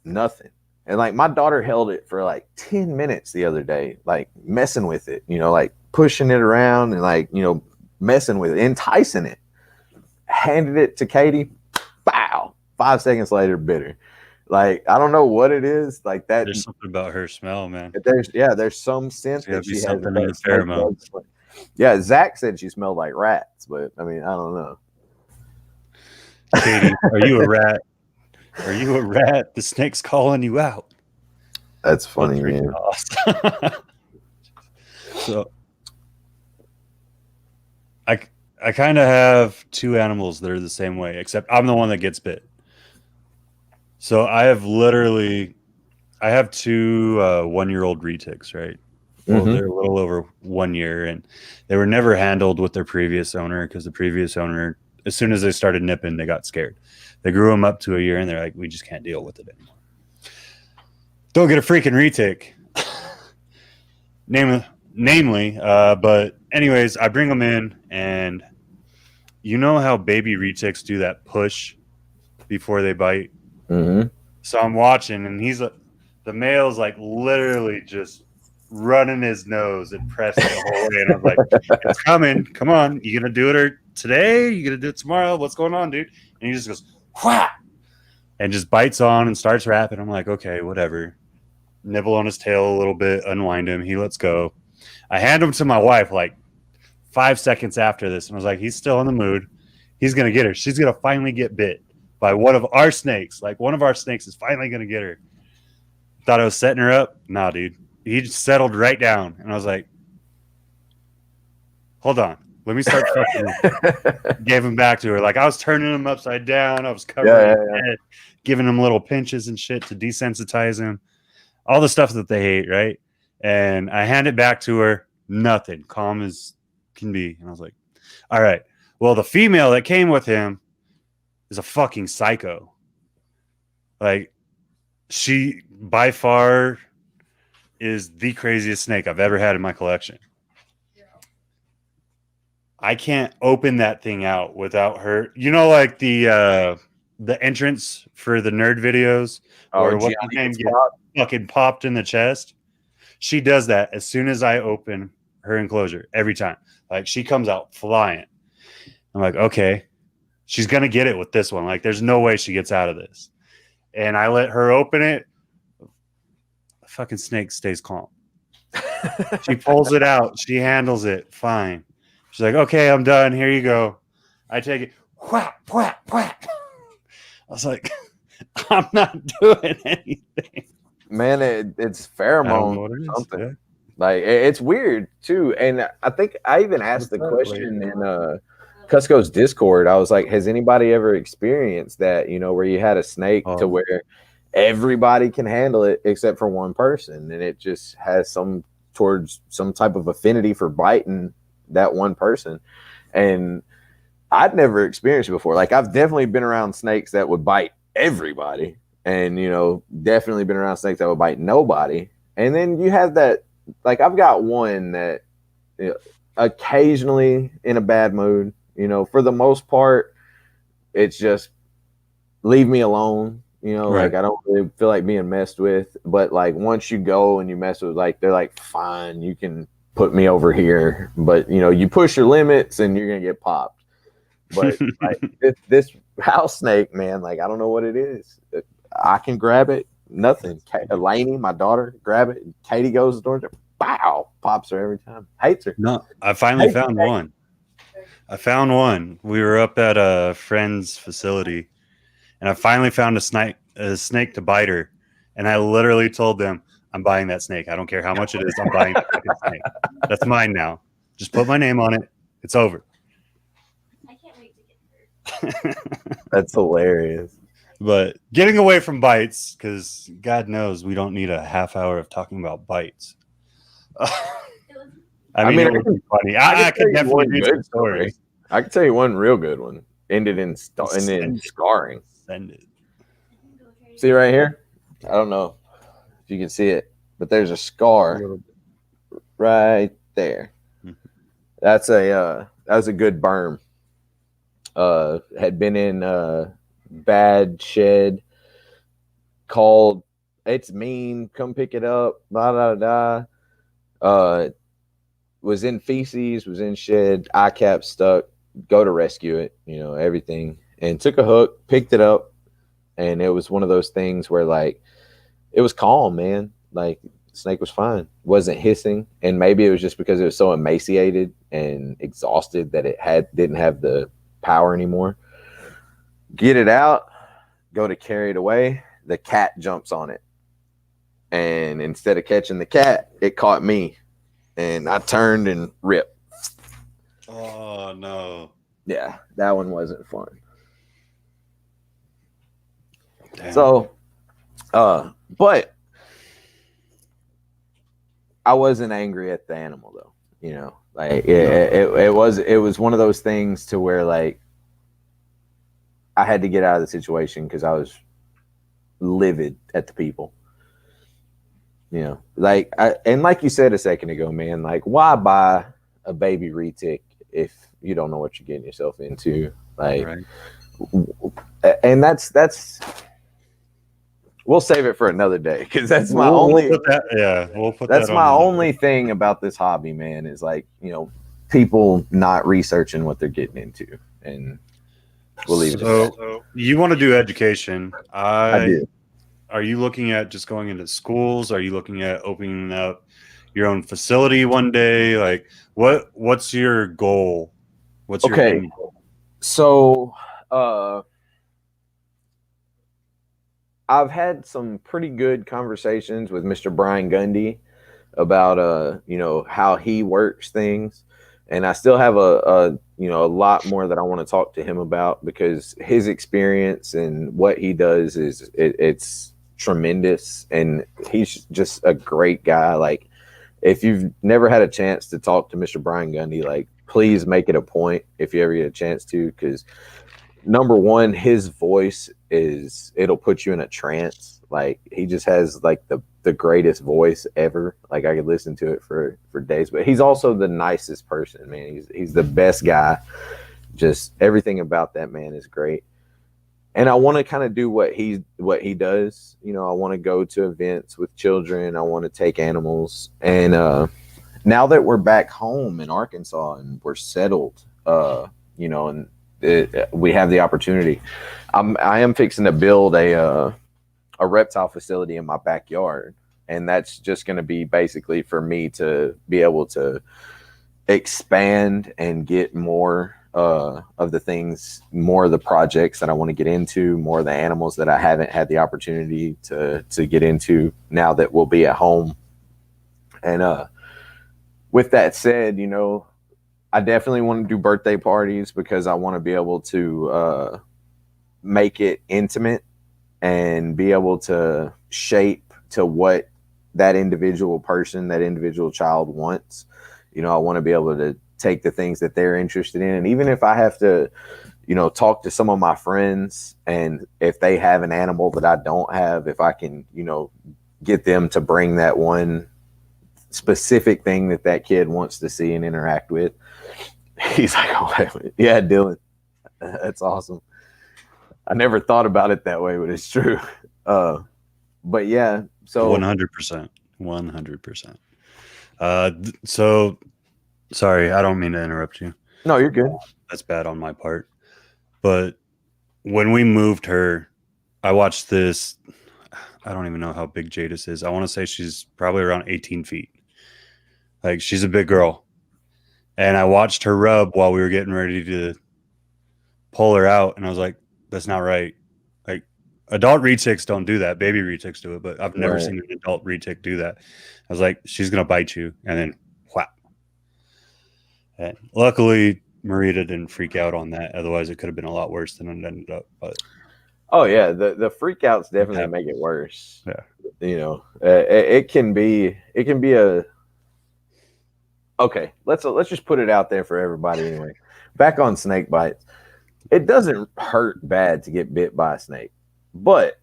Nothing. And like my daughter held it for like 10 minutes the other day, like messing with it, you know, like pushing it around and like, you know, messing with it, enticing it. Handed it to Katie. Bow. 5 seconds later, bit her. Like, I don't know what it is. Like that. There's something about her smell, man. There's some scent that she has. Something in the pheromones. Yeah, Zach said she smelled like rats, but I mean, I don't know. Katie, are you a rat? Are you a rat? The snake's calling you out. That's funny, man. So, I kind of have 2 animals that are the same way, except I'm the one that gets bit. So I have 2 1-year-old retics, right? Well, they're a little over 1 year, and they were never handled with their previous owner because the previous owner, as soon as they started nipping, they got scared. They grew them up to a year, and they're like, "We just can't deal with it anymore. Don't get a freaking retic." Namely, but anyways, I bring them in, and you know how baby retics do that push before they bite? Mm-hmm. So I'm watching, and the male's like literally just running his nose and pressing the whole way. And I'm like, "It's coming. Come on. You going to do it today? You going to do it tomorrow? What's going on, dude?" And he just goes, "Whap!" and just bites on and starts rapping. I'm like, okay, whatever. Nibble on his tail a little bit, unwind him. He lets go. I hand him to my wife like 5 seconds after this, and I was like, he's still in the mood. He's going to get her. She's going to finally get bit by one of our snakes. Like, one of our snakes is finally going to get her. Thought I was setting her up. Nah, dude. He just settled right down. And I was like, hold on. Let me start fucking. Gave him back to her. Like, I was turning him upside down. I was covering his head, giving him little pinches and shit to desensitize him. All the stuff that they hate, right? And I hand it back to her. Nothing. Calm as can be. And I was like, all right. Well, the female that came with him is a fucking psycho. Like, she by far is the craziest snake I've ever had in my collection. I can't open that thing out without her. You know, like the entrance for the nerd videos, or what's the name, get fucking popped in the chest. She does that as soon as I open her enclosure every time. Like, she comes out flying. I'm like, okay, she's gonna get it with this one. Like, there's no way she gets out of this. And I let her open it. The fucking snake stays calm. She pulls it out. She handles it. Fine. She's like, okay, I'm done. Here you go. I take it. Whap, whap, whap. I was like, I'm not doing anything. Man, it's I don't know pheromone what or it is. something. Yeah. Like it's weird too. And I think I even asked the question in Kusko's Discord. I was like, has anybody ever experienced that, you know, where you had a snake to where everybody can handle it except for one person, and it just has some type of affinity for biting that one person? And I'd never experienced it before. Like, I've definitely been around snakes that would bite everybody, and, you know, definitely been around snakes that would bite nobody. And then you have that, like, I've got one that, you know, occasionally in a bad mood, you know, for the most part, it's just leave me alone. You know, Right. like, I don't really feel like being messed with. But like, once you go and you mess with, like, they're like, fine, you can put me over here, but, you know, you push your limits and you're gonna get popped. But like, this house snake, man, like, I don't know what it is. I can grab it, nothing. Lainey, my daughter, grab it. Katie goes to the door, bow, pops her every time. Hates her. No, I finally found one. I found one. We were up at a friend's facility, and I finally found a snake to bite her. And I literally told them, I'm buying that snake. I don't care how much it is. I'm buying that fucking snake. That's mine now. Just put my name on it. It's over. I can't wait to get her. That's hilarious. But getting away from bites, because God knows we don't need a half hour of talking about bites. I mean, it would be funny. I could definitely do some stories. I can tell you one real good one. Ended in scarring. Send it. See right here? I don't know if you can see it, but there's a scar right there. That was a good burn. Had been in bad shed. Called, it's mean, come pick it up. Blah blah blah. Was in feces, was in shed, eye cap stuck. Go to rescue it, you know, everything, and took a hook, picked it up, and it was one of those things where, like, it was calm, man. Like, snake was fine, wasn't hissing, and maybe it was just because it was so emaciated and exhausted that it didn't have the power anymore. Get it out, go to carry it away. The cat jumps on it, and instead of catching the cat, it caught me, and I turned and ripped. Oh no! Yeah, that one wasn't fun. Damn. So, but I wasn't angry at the animal, though. You know, like it was one of those things to where, like, I had to get out of the situation because I was livid at the people. You know, like, and like you said a second ago, man, like, why buy a baby retic if you don't know what you're getting yourself into? Like, right. And that's we'll save it for another day, because that's my only. We'll put that's that my on only thing about this hobby, man, is, like, you know, people not researching what they're getting into, and we'll leave it at that. So you want to do education? I do. Are you looking at just going into schools? Are you looking at opening up your own facility one day? Like, what's your goal? What's your end goal? So, I've had some pretty good conversations with Mr. Brian Gundy about, you know, how he works things. And I still have a lot more that I want to talk to him about, because his experience and what he does it's tremendous, and he's just a great guy. Like, if you've never had a chance to talk to Mr. Brian Gundy, like, please make it a point if you ever get a chance to, because number one, his voice it'll put you in a trance. Like, he just has, like, the greatest voice ever. Like, I could listen to it for days. But he's also the nicest person, man. He's the best guy. Just everything about that man is great. And I want to kind of do what he does. You know, I want to go to events with children. I want to take animals. And now that we're back home in Arkansas and we're settled, you know, and we have the opportunity, I am fixing to build a reptile facility in my backyard. And that's just going to be basically for me to be able to expand and get more of the things, more of the projects that I want to get into, more of the animals that I haven't had the opportunity to get into now that we'll be at home. And with that said, you know, I definitely want to do birthday parties because I want to be able to make it intimate and be able to shape to what that individual person, that individual child wants. You know, I want to be able to take the things that they're interested in. And even if I have to, you know, talk to some of my friends, and if they have an animal that I don't have, if I can, you know, get them to bring that one specific thing that that kid wants to see and interact with. He's like, oh, yeah, Dylan, that's awesome. I never thought about it that way, but it's true. But yeah, so 100%. So sorry, I don't mean to interrupt you. no, you're good. That's bad on my part. But when we moved her, I watched this. I don't even know how big Jadis is. I want to say she's probably around 18 feet. Like, she's a big girl. And I watched her rub while we were getting ready to pull her out. And I was like, that's not right. Like, adult retics don't do that. Baby retics do it. But I've never seen an adult retic do that. I was like, she's going to bite you. And then, whap. And luckily, Marita didn't freak out on that. Otherwise, it could have been a lot worse than it ended up. But oh yeah, the freak outs definitely make it worse. Yeah, you know, it can be a. Okay, let's just put it out there for everybody anyway. Back on snake bites, it doesn't hurt bad to get bit by a snake, but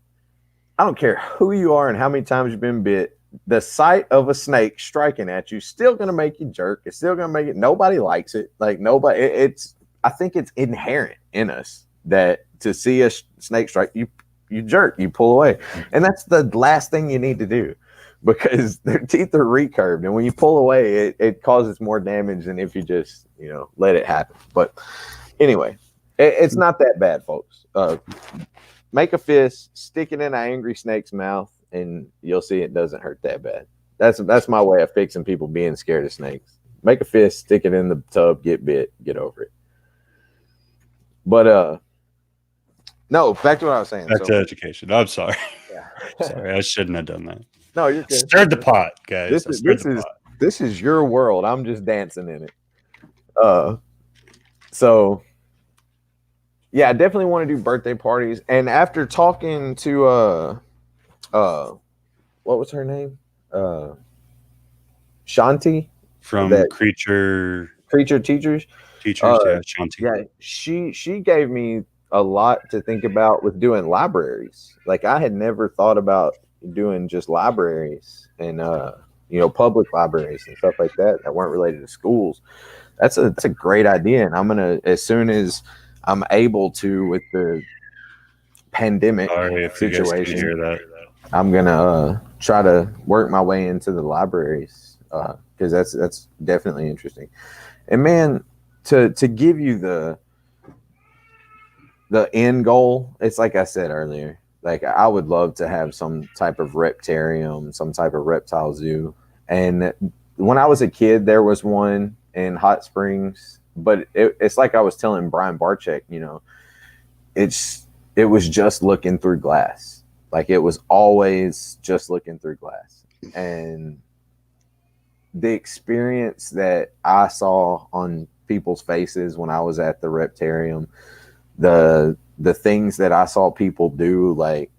I don't care who you are and how many times you've been bit. The sight of a snake striking at you still going to make you jerk. It's still going to make it. Nobody likes it. Like nobody. I think it's inherent in us that to see a snake strike you, jerk, you pull away, and that's the last thing you need to do because their teeth are recurved, and when you pull away, it causes more damage than if you just let it happen. But anyway, it's not that bad, folks. Make a fist, stick it in an angry snake's mouth, and you'll see it doesn't hurt that bad. That's my way of fixing people being scared of snakes. Make a fist, stick it in the tub, get bit, get over it. But no, back to what I was saying. Back to education. I'm sorry. Yeah. Sorry, I shouldn't have done that. No, you're good. Stirred the pot, guys. This is your world. I'm just dancing in it. So yeah, I definitely want to do birthday parties. And after talking to what was her name? Shanti from Creature Teachers. Yeah, Shanti. Yeah, she gave me a lot to think about with doing libraries. Like I had never thought about doing just libraries and public libraries and stuff like that weren't related to schools. That's a great idea, and I'm gonna, as soon as I'm able to with the pandemic situation, hear that. I'm gonna try to work my way into the libraries because that's definitely interesting. And man, to give you the end goal, it's like I said earlier, like I would love to have some type of reptarium, some type of reptile zoo. And when I was a kid, there was one in Hot Springs, but it's like I was telling Brian Barczyk, it was just looking through glass. Like it was always just looking through glass. And the experience that I saw on people's faces when I was at the Reptarium, the things that I saw people do, like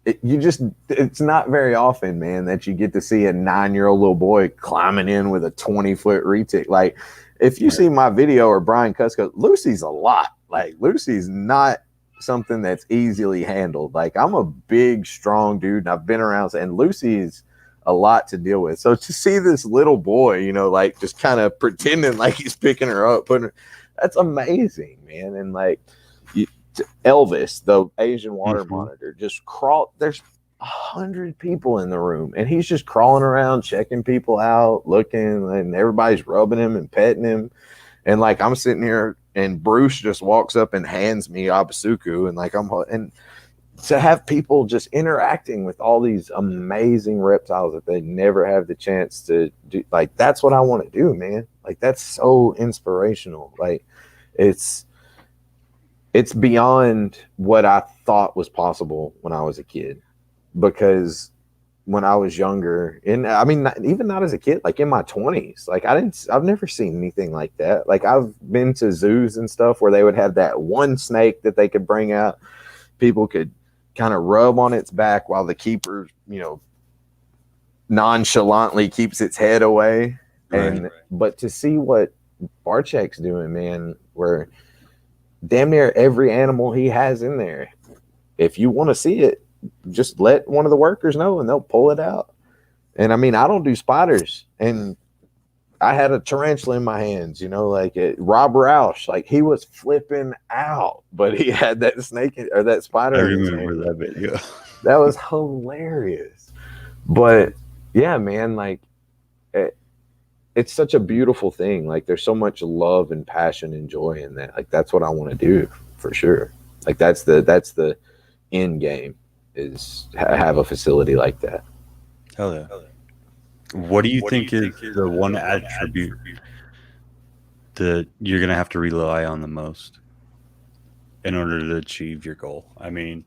it's not very often, man, that you get to see a 9-year-old little boy climbing in with a 20-foot retic. Like if you see my video or Brian Kusko, Lucy's a lot. Like Lucy's not something that's easily handled. Like I'm a big, strong dude, and I've been around, and Lucy's a lot to deal with. So to see this little boy, like just kind of pretending like he's picking her up, that's amazing, man. And like Elvis, the Asian water monitor, just crawl. There's 100 people in the room, and he's just crawling around, checking people out, looking, and everybody's rubbing him and petting him. And like I'm sitting here, and Bruce just walks up and hands me Abasuku, and like to have people just interacting with all these amazing reptiles that they never have the chance to do, like, that's what I want to do, man. Like, that's so inspirational. Like, it's beyond what I thought was possible when I was a kid, because when I was younger, and I mean, even not as a kid, like in my 20s, like I've never seen anything like that. Like, I've been to zoos and stuff where they would have that one snake that they could bring out. People could kind of rub on its back while the keeper, nonchalantly keeps its head away. Right. But to see what Barczyk's doing, man, where damn near every animal he has in there, if you want to see it, just let one of the workers know and they'll pull it out. And I mean, I don't do spiders, and I had a tarantula in my hands, like Rob Roush, like he was flipping out, but he had that snake or that spider. I remember that video. That was hilarious. But yeah, man, like it's such a beautiful thing. Like, there's so much love and passion and joy in that. Like, that's what I want to do for sure. Like, that's the end game, is have a facility like that. Hell yeah. What do you think is the one attribute that you're going to have to rely on the most in order to achieve your goal? I mean,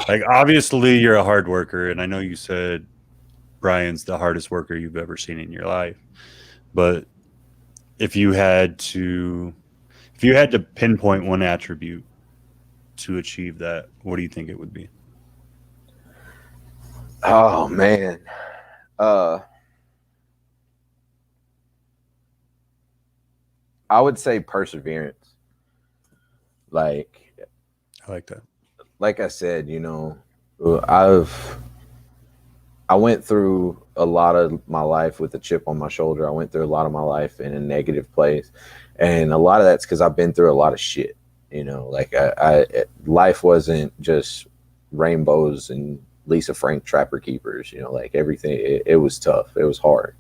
like, obviously you're a hard worker, and I know you said Brian's the hardest worker you've ever seen in your life. But if you had to pinpoint one attribute to achieve that, what do you think it would be? Oh man. I would say perseverance. Like, I like that. Like I said, I went through a lot of my life with a chip on my shoulder. I went through a lot of my life in a negative place. And a lot of that's because I've been through a lot of shit. Like life wasn't just rainbows and Lisa Frank Trapper Keepers, like everything. It was tough. It was hard.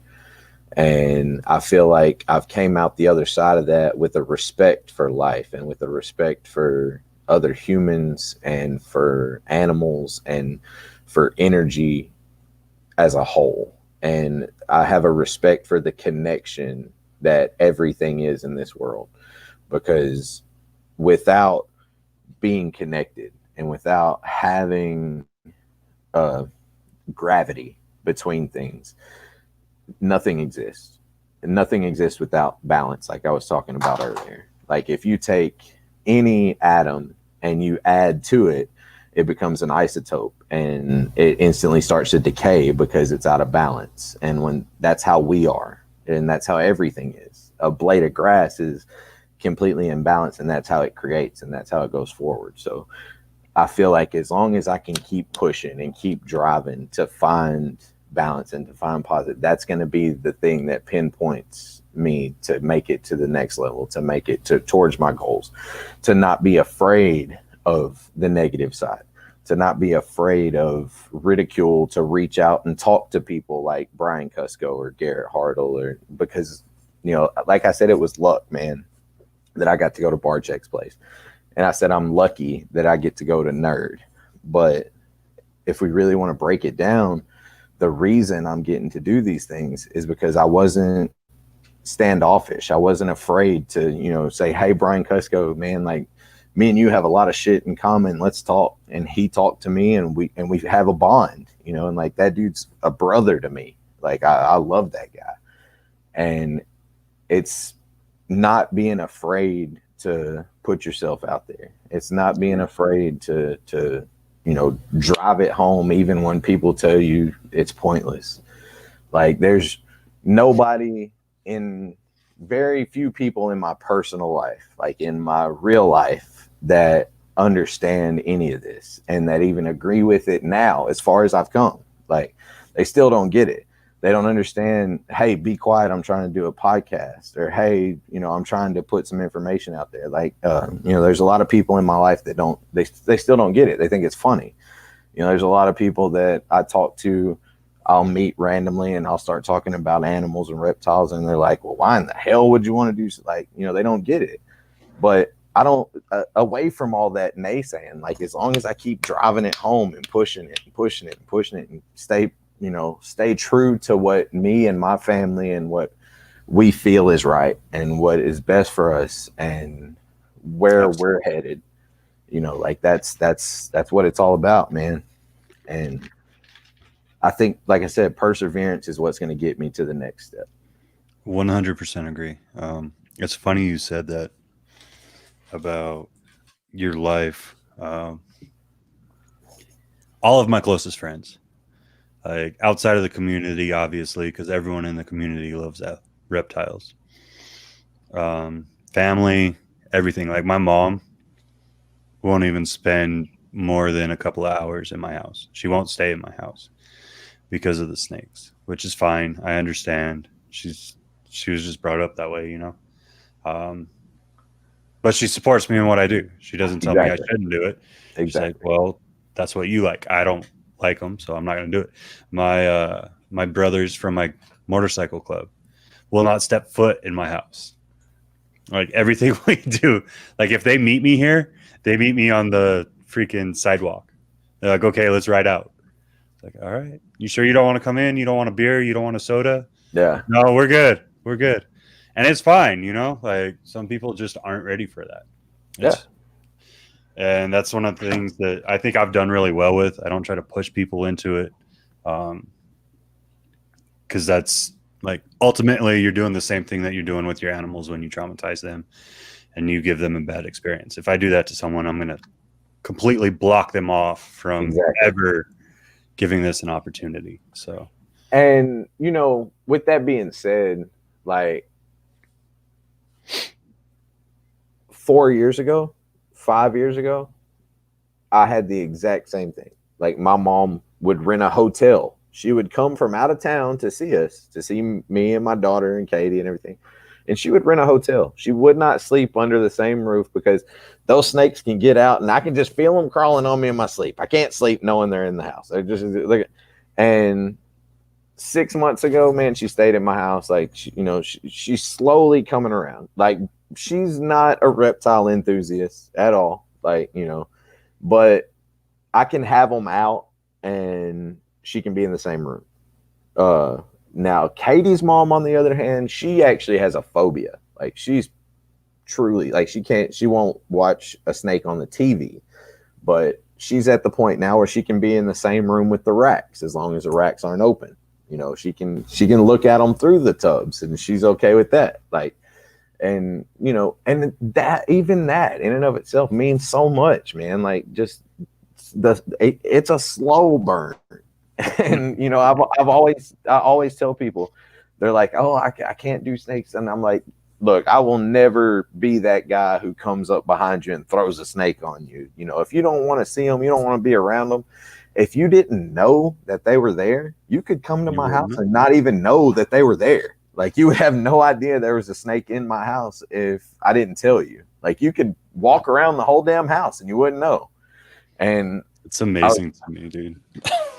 And I feel like I've came out the other side of that with a respect for life and with a respect for other humans and for animals and for energy as a whole. And I have a respect for the connection that everything is in this world, because without being connected and without having gravity between things, nothing exists. And nothing exists without balance, like I was talking about earlier. Like, if you take any atom and you add to it, it becomes an isotope, and it instantly starts to decay because it's out of balance. And when that's how we are, and that's how everything is. A blade of grass is completely imbalanced, and that's how it creates, and that's how it goes forward. So I feel like as long as I can keep pushing and keep driving to find balance and to find positive, that's going to be the thing that pinpoints me to make it to the next level, to make it towards my goals, to not be afraid of the negative side, to not be afraid of ridicule, to reach out and talk to people like Brian Kusko or Garrett Hartle, because, like I said, it was luck, man, that I got to go to Barczyk's place. And I said, I'm lucky that I get to go to Nerd. But if we really want to break it down, the reason I'm getting to do these things is because I wasn't standoffish. I wasn't afraid to, say, hey, Brian Kusko, man, like, me and you have a lot of shit in common. Let's talk. And he talked to me, and we have a bond, and like, that dude's a brother to me. Like, I love that guy. And it's not being afraid to put yourself out there. It's not being afraid to drive it home, even when people tell you it's pointless. Like, there's very few people in my personal life, like in my real life, that understand any of this and that even agree with it now, as far as I've come. Like, they still don't get it. They don't understand, hey, be quiet, I'm trying to do a podcast, or hey, I'm trying to put some information out there. Like, there's a lot of people in my life that they still don't get it. They think it's funny. There's a lot of people that I talk to, I'll meet randomly, and I'll start talking about animals and reptiles, and they're like, well, why in the hell would you want to do so? Like, they don't get it. But I don't away from all that naysaying. Like as long as I keep driving it home and pushing it and pushing it and pushing it and stay true to what me and my family and what we feel is right and what is best for us and where we're headed, like that's what it's all about, man. And I think, like I said, perseverance is what's going to get me to the next step. 100% agree. It's funny you said that about your life. All of my closest friends, like outside of the community, obviously, because everyone in the community loves reptiles. Family, everything. Like my mom won't even spend more than a couple of hours in my house. She won't stay in my house because of the snakes, which is fine. I understand. She was just brought up that way, but she supports me in what I do. She doesn't tell me I shouldn't do it. She's like, well, that's what you like. I don't like them, so I'm not going to do it. My brothers from my motorcycle club will not step foot in my house. Like everything we do, like if they meet me here, they meet me on the freaking sidewalk. They're like, okay, let's ride out. It's like, all right, you sure you don't want to come in? You don't want a beer? You don't want a soda? Yeah. No, we're good. We're good. And it's fine, like some people just aren't ready for that. And that's one of the things that I think I've done really well with. I don't try to push people into it. Because that's like ultimately you're doing the same thing that you're doing with your animals when you traumatize them and you give them a bad experience. If I do that to someone, I'm going to completely block them off from ever giving this an opportunity. So, and with that being said, like 5 years ago, I had the exact same thing. Like my mom would rent a hotel. She would come from out of town to see us, to see me and my daughter and Katie and everything. And she would rent a hotel. She would not sleep under the same roof because those snakes can get out and I can just feel them crawling on me in my sleep. I can't sleep knowing they're in the house. They're just look. And 6 months ago, man, she stayed in my house. Like, she's slowly coming around. Like, she's not a reptile enthusiast at all. Like, but I can have them out and she can be in the same room. Now, Katie's mom, on the other hand, she actually has a phobia. Like, she's truly, like, she won't watch a snake on the TV. But she's at the point now where she can be in the same room with the racks as long as the racks aren't open. She can look at them through the tubs and she's okay with that. Like, and and that, even that in and of itself means so much, man. Like, just it's a slow burn. And I always tell people, they're like, oh, I can't do snakes, and I'm like, look, I will never be that guy who comes up behind you and throws a snake on you. If you don't want to see them, you don't want to be around them. If you didn't know that they were there, you could come to my house and not even know that they were there. Like, you would have no idea there was a snake in my house if I didn't tell you. Like, you could walk around the whole damn house and you wouldn't know. And it's amazing to me, dude.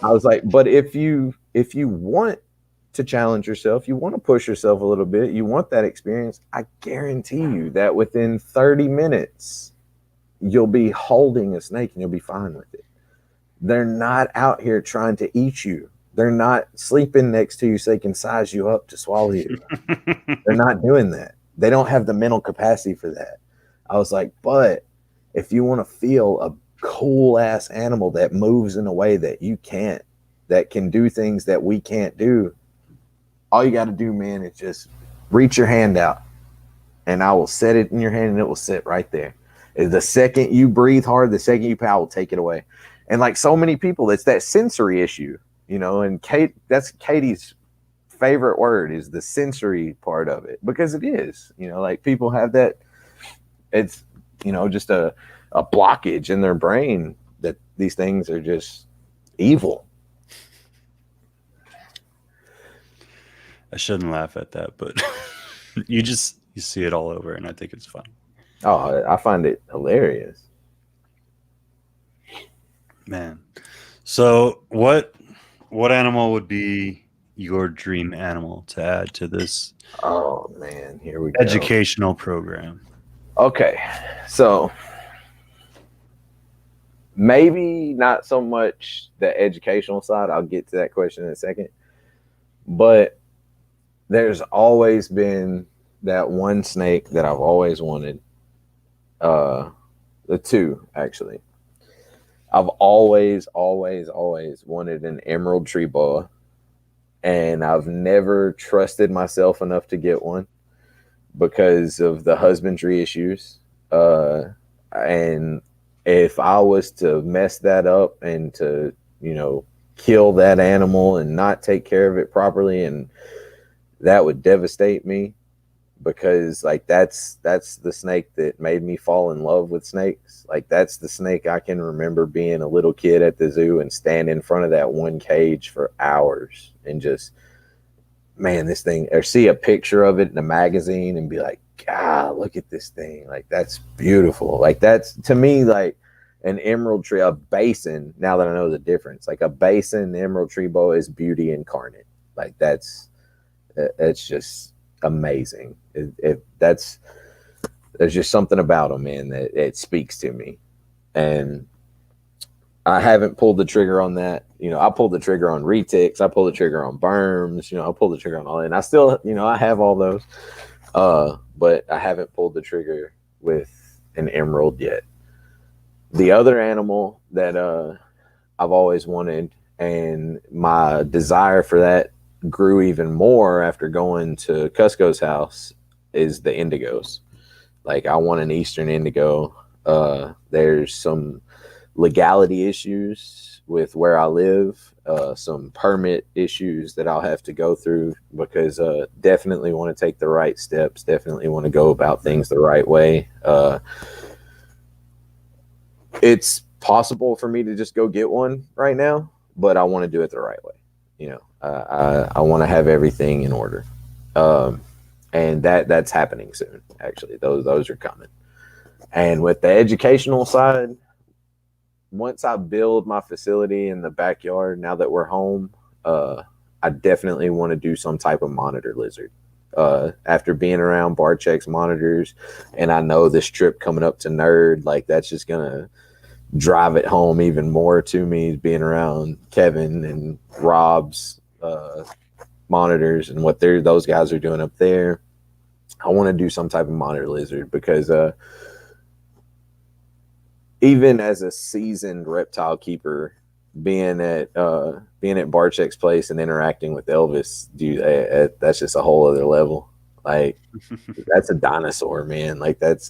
I was like, but if you want to challenge yourself, you want to push yourself a little bit, you want that experience, I guarantee you that within 30 minutes, you'll be holding a snake and you'll be fine with it. They're not out here trying to eat you. They're not sleeping next to you so they can size you up to swallow you. They're not doing that. They don't have the mental capacity for that. I was like, but if you want to feel a cool ass animal that moves in a way that you can't, that can do things that we can't do, all you got to do, man, is just reach your hand out and I will set it in your hand and it will sit right there. The second you breathe hard, the second you pow, will take it away. And like so many people, it's that sensory issue, and that's Katie's favorite word, is the sensory part of it, because it is, like people have that, it's, just a blockage in their brain that these things are just evil. I shouldn't laugh at that, but you see it all over and I think it's fun. Oh, I find it hilarious. Man. So what animal would be your dream animal to add to this Oh man, here we go. educational program? Okay, so maybe not so much the educational side. I'll get to that question in a second. But there's always been that one snake that I've always wanted. The two, actually. I've always wanted an emerald tree boa, and I've never trusted myself enough to get one because of the husbandry issues. And if I was to mess that up and to, kill that animal and not take care of it properly, and that would devastate me, because like that's the snake that made me fall in love with snakes. Like that's the snake I can remember being a little kid at the zoo and stand in front of that one cage for hours and just, man, this thing, or see a picture of it in a magazine and be like, God, look at this thing. Like that's beautiful. Like that's, to me, like an emerald tree, a basin, now that I know the difference, like a basin emerald tree boa is beauty incarnate. Like it's just amazing. There's just something about them, man, that it speaks to me. And I haven't pulled the trigger on that. I pulled the trigger on retics. I pulled the trigger on berms. I pulled the trigger on all that. And I still, I have all those. But I haven't pulled the trigger with an emerald yet. The other animal that I've always wanted, and my desire for that grew even more after going to Kusko's house, is the indigos. Like I want an eastern indigo. There's some legality issues with where I live, some permit issues that I'll have to go through, because definitely want to take the right steps, definitely want to go about things the right way. It's possible for me to just go get one right now, but I want to do it the right way. I want to have everything in order. And that's happening soon. Actually, those are coming. And with the educational side, once I build my facility in the backyard, now that we're home, I definitely want to do some type of monitor lizard. After being around Barczyk's monitors, and I know this trip coming up to Nerd, like that's just gonna drive it home even more to me, being around Kevin and Rob's monitors and what those guys are doing up there. I want to do some type of monitor lizard, because even as a seasoned reptile keeper, being at Barczyk's place and interacting with Elvis, dude, that's just a whole other level. Like that's a dinosaur, man. Like that's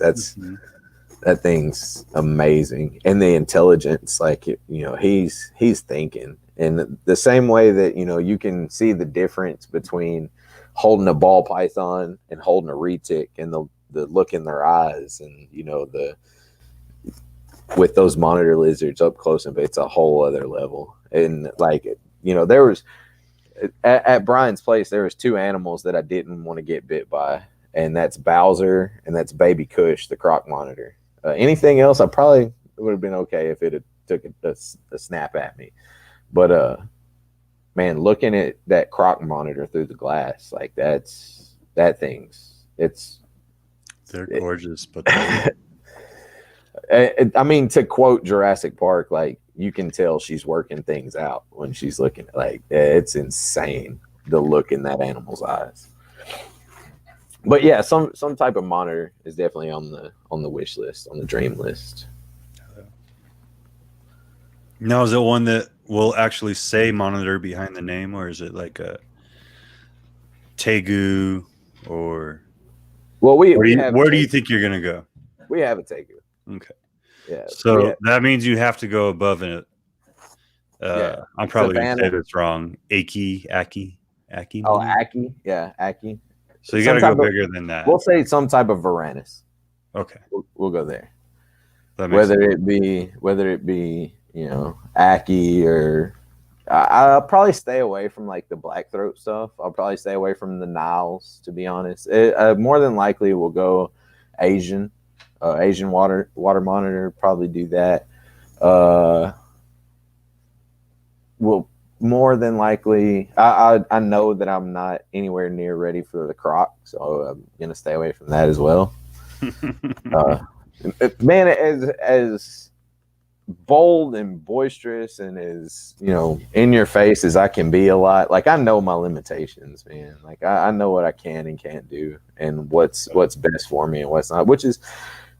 that thing's amazing. And the intelligence, like he's thinking, and the same way that you can see the difference between holding a ball python and holding a retic, and the look in their eyes, and with those monitor lizards up close, and it's a whole other level. And like there was at Brian's place, there was two animals that I didn't want to get bit by, and that's Bowser and that's Baby Kush, the croc monitor. Anything else, I probably would have been okay if it had took a snap at me. But man, looking at that croc monitor through the glass, like they're gorgeous, but I mean, to quote Jurassic Park, like you can tell she's working things out when she's looking. Like it's insane, the look in that animal's eyes. But yeah, some type of monitor is definitely on the wish list, on the dream list. Now, is it one that will actually say monitor behind the name, or is it like a Tegu, or where do you think you're gonna go? We have a Tegu. Okay. Yeah. So that means you have to go above it. I'm probably going to say this wrong. Aki. Oh, Aki. Yeah, Aki. So you got to go bigger than that. We'll say some type of Varanus. Okay. We'll go there. Whether it be Aki, or I'll probably stay away from like the black throat stuff. I'll probably stay away from the Niles, to be honest. More than likely we'll go Asian water monitor, probably do that. We'll more than likely, I know that I'm not anywhere near ready for the croc, so I'm gonna stay away from that as well. Man, as bold and boisterous and as, you know, in your face as I can be a lot, like I know my limitations, man. Like I know what I can and can't do and what's best for me and what's not, which is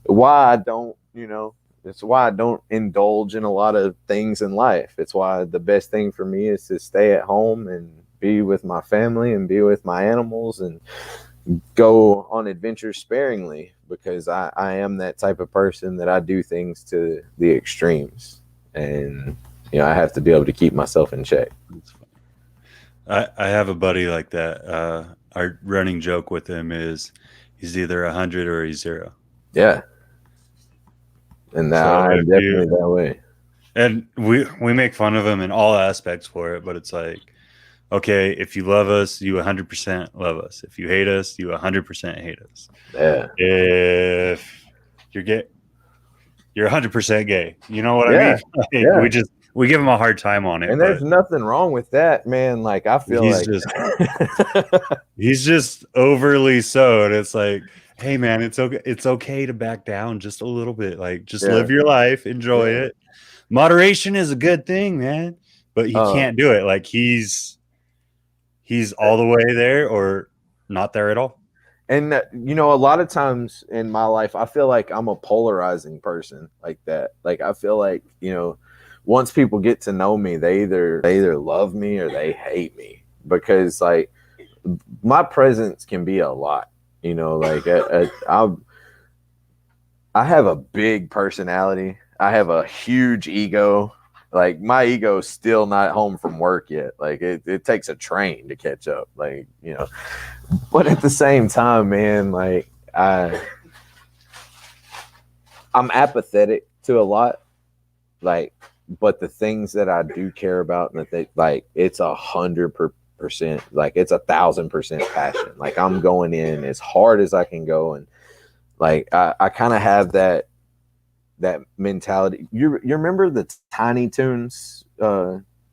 why I don't, you know, it's why I don't indulge in a lot of things in life. It's why the best thing for me is to stay at home and be with my family and be with my animals and go on adventures sparingly, because I am that type of person that I do things to the extremes, and you know I have to be able to keep myself in check. I have a buddy like that. Our running joke with him is he's either 100 or he's 0. Yeah, and So I'm definitely that way. And we make fun of him in all aspects for it, but it's like, okay, if you love us, you 100% love us. If you hate us, you 100% hate us. Yeah. If you're gay, you're 100% gay. You know what I Yeah. mean? Like, Yeah. we give him a hard time on it. And there's nothing wrong with that, man. Like I feel he's like he's just overly so, and it's like, hey man, it's okay. It's okay to back down just a little bit. Like just live your life, enjoy it. Moderation is a good thing, man. But he can't do it. Like he's all the way there or not there at all. And you know, a lot of times in my life, I feel like I'm a polarizing person like that. Like I feel like, you know, once people get to know me, they either love me or they hate me, because like my presence can be a lot. You know, like I have a big personality. I have a huge ego. Like my ego's still not home from work yet. Like it takes a train to catch up. Like, you know, but at the same time, man, like I'm apathetic to a lot. Like, but the things that I do care about, and that they like, it's 100%, like it's 1,000% passion. Like I'm going in as hard as I can go, and like I kind of have that mentality. You remember the Tiny Toons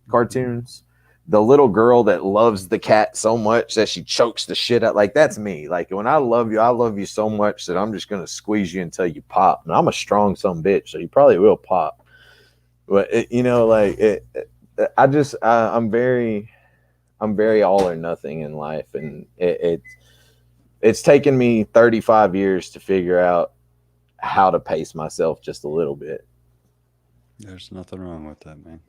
cartoons? The little girl that loves the cat so much that she chokes the shit out. Like that's me. Like when I love you so much that I'm just gonna squeeze you until you pop. And I'm a strong son bitch, so you probably will pop. But you know, like I'm very all or nothing in life, and it's taken me 35 years to figure out how to pace myself just a little bit. There's nothing wrong with that, man.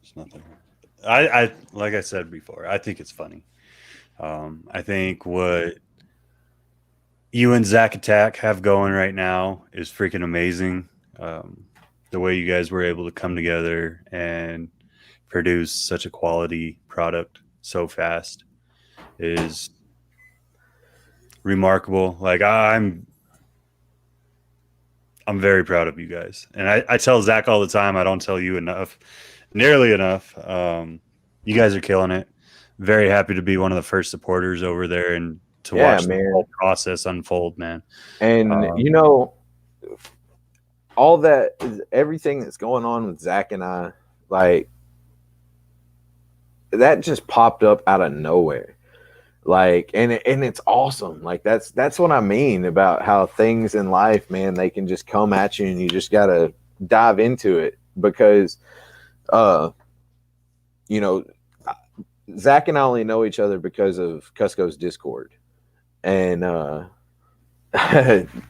There's nothing wrong. I like I said before, I think it's funny. I think what you and Zach Attack have going right now is freaking amazing. The way you guys were able to come together and produce such a quality product so fast is remarkable. Like I'm very proud of you guys. And I tell Zach all the time, I don't tell you nearly enough. You guys are killing it. Very happy to be one of the first supporters over there and to watch the whole process unfold, man. And you know, all that, everything that's going on with Zach and I, like that just popped up out of nowhere. Like, and it's awesome. Like that's what I mean about how things in life, man, they can just come at you and you just got to dive into it, because, you know, Zach and I only know each other because of Kusko's Discord. And,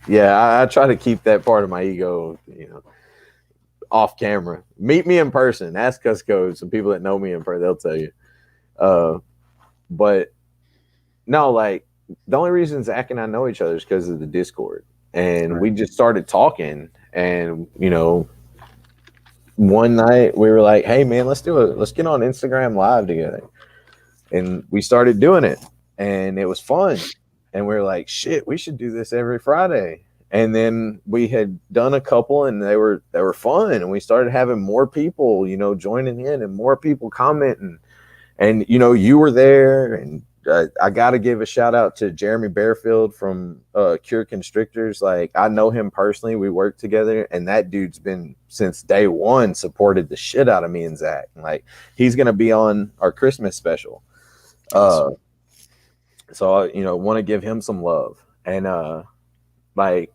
yeah, I try to keep that part of my ego, you know, off camera. Meet me in person. Ask Kusko. Some people that know me in person, they'll tell you. But no, like the only reason Zach and I know each other is because of the Discord, and we just started talking. And you know, one night we were like, "Hey, man, let's get on Instagram Live together," and we started doing it, and it was fun. And we were like, "Shit, we should do this every Friday." And then we had done a couple, and they were fun, and we started having more people, you know, joining in, and more people commenting. And you know, you were there, and I got to give a shout out to Jeremy Bearfield from Cure Constrictors. Like I know him personally. We work together, and that dude's been since day one supported the shit out of me and Zach. Like he's gonna be on our Christmas special. So I, you know, want to give him some love. And like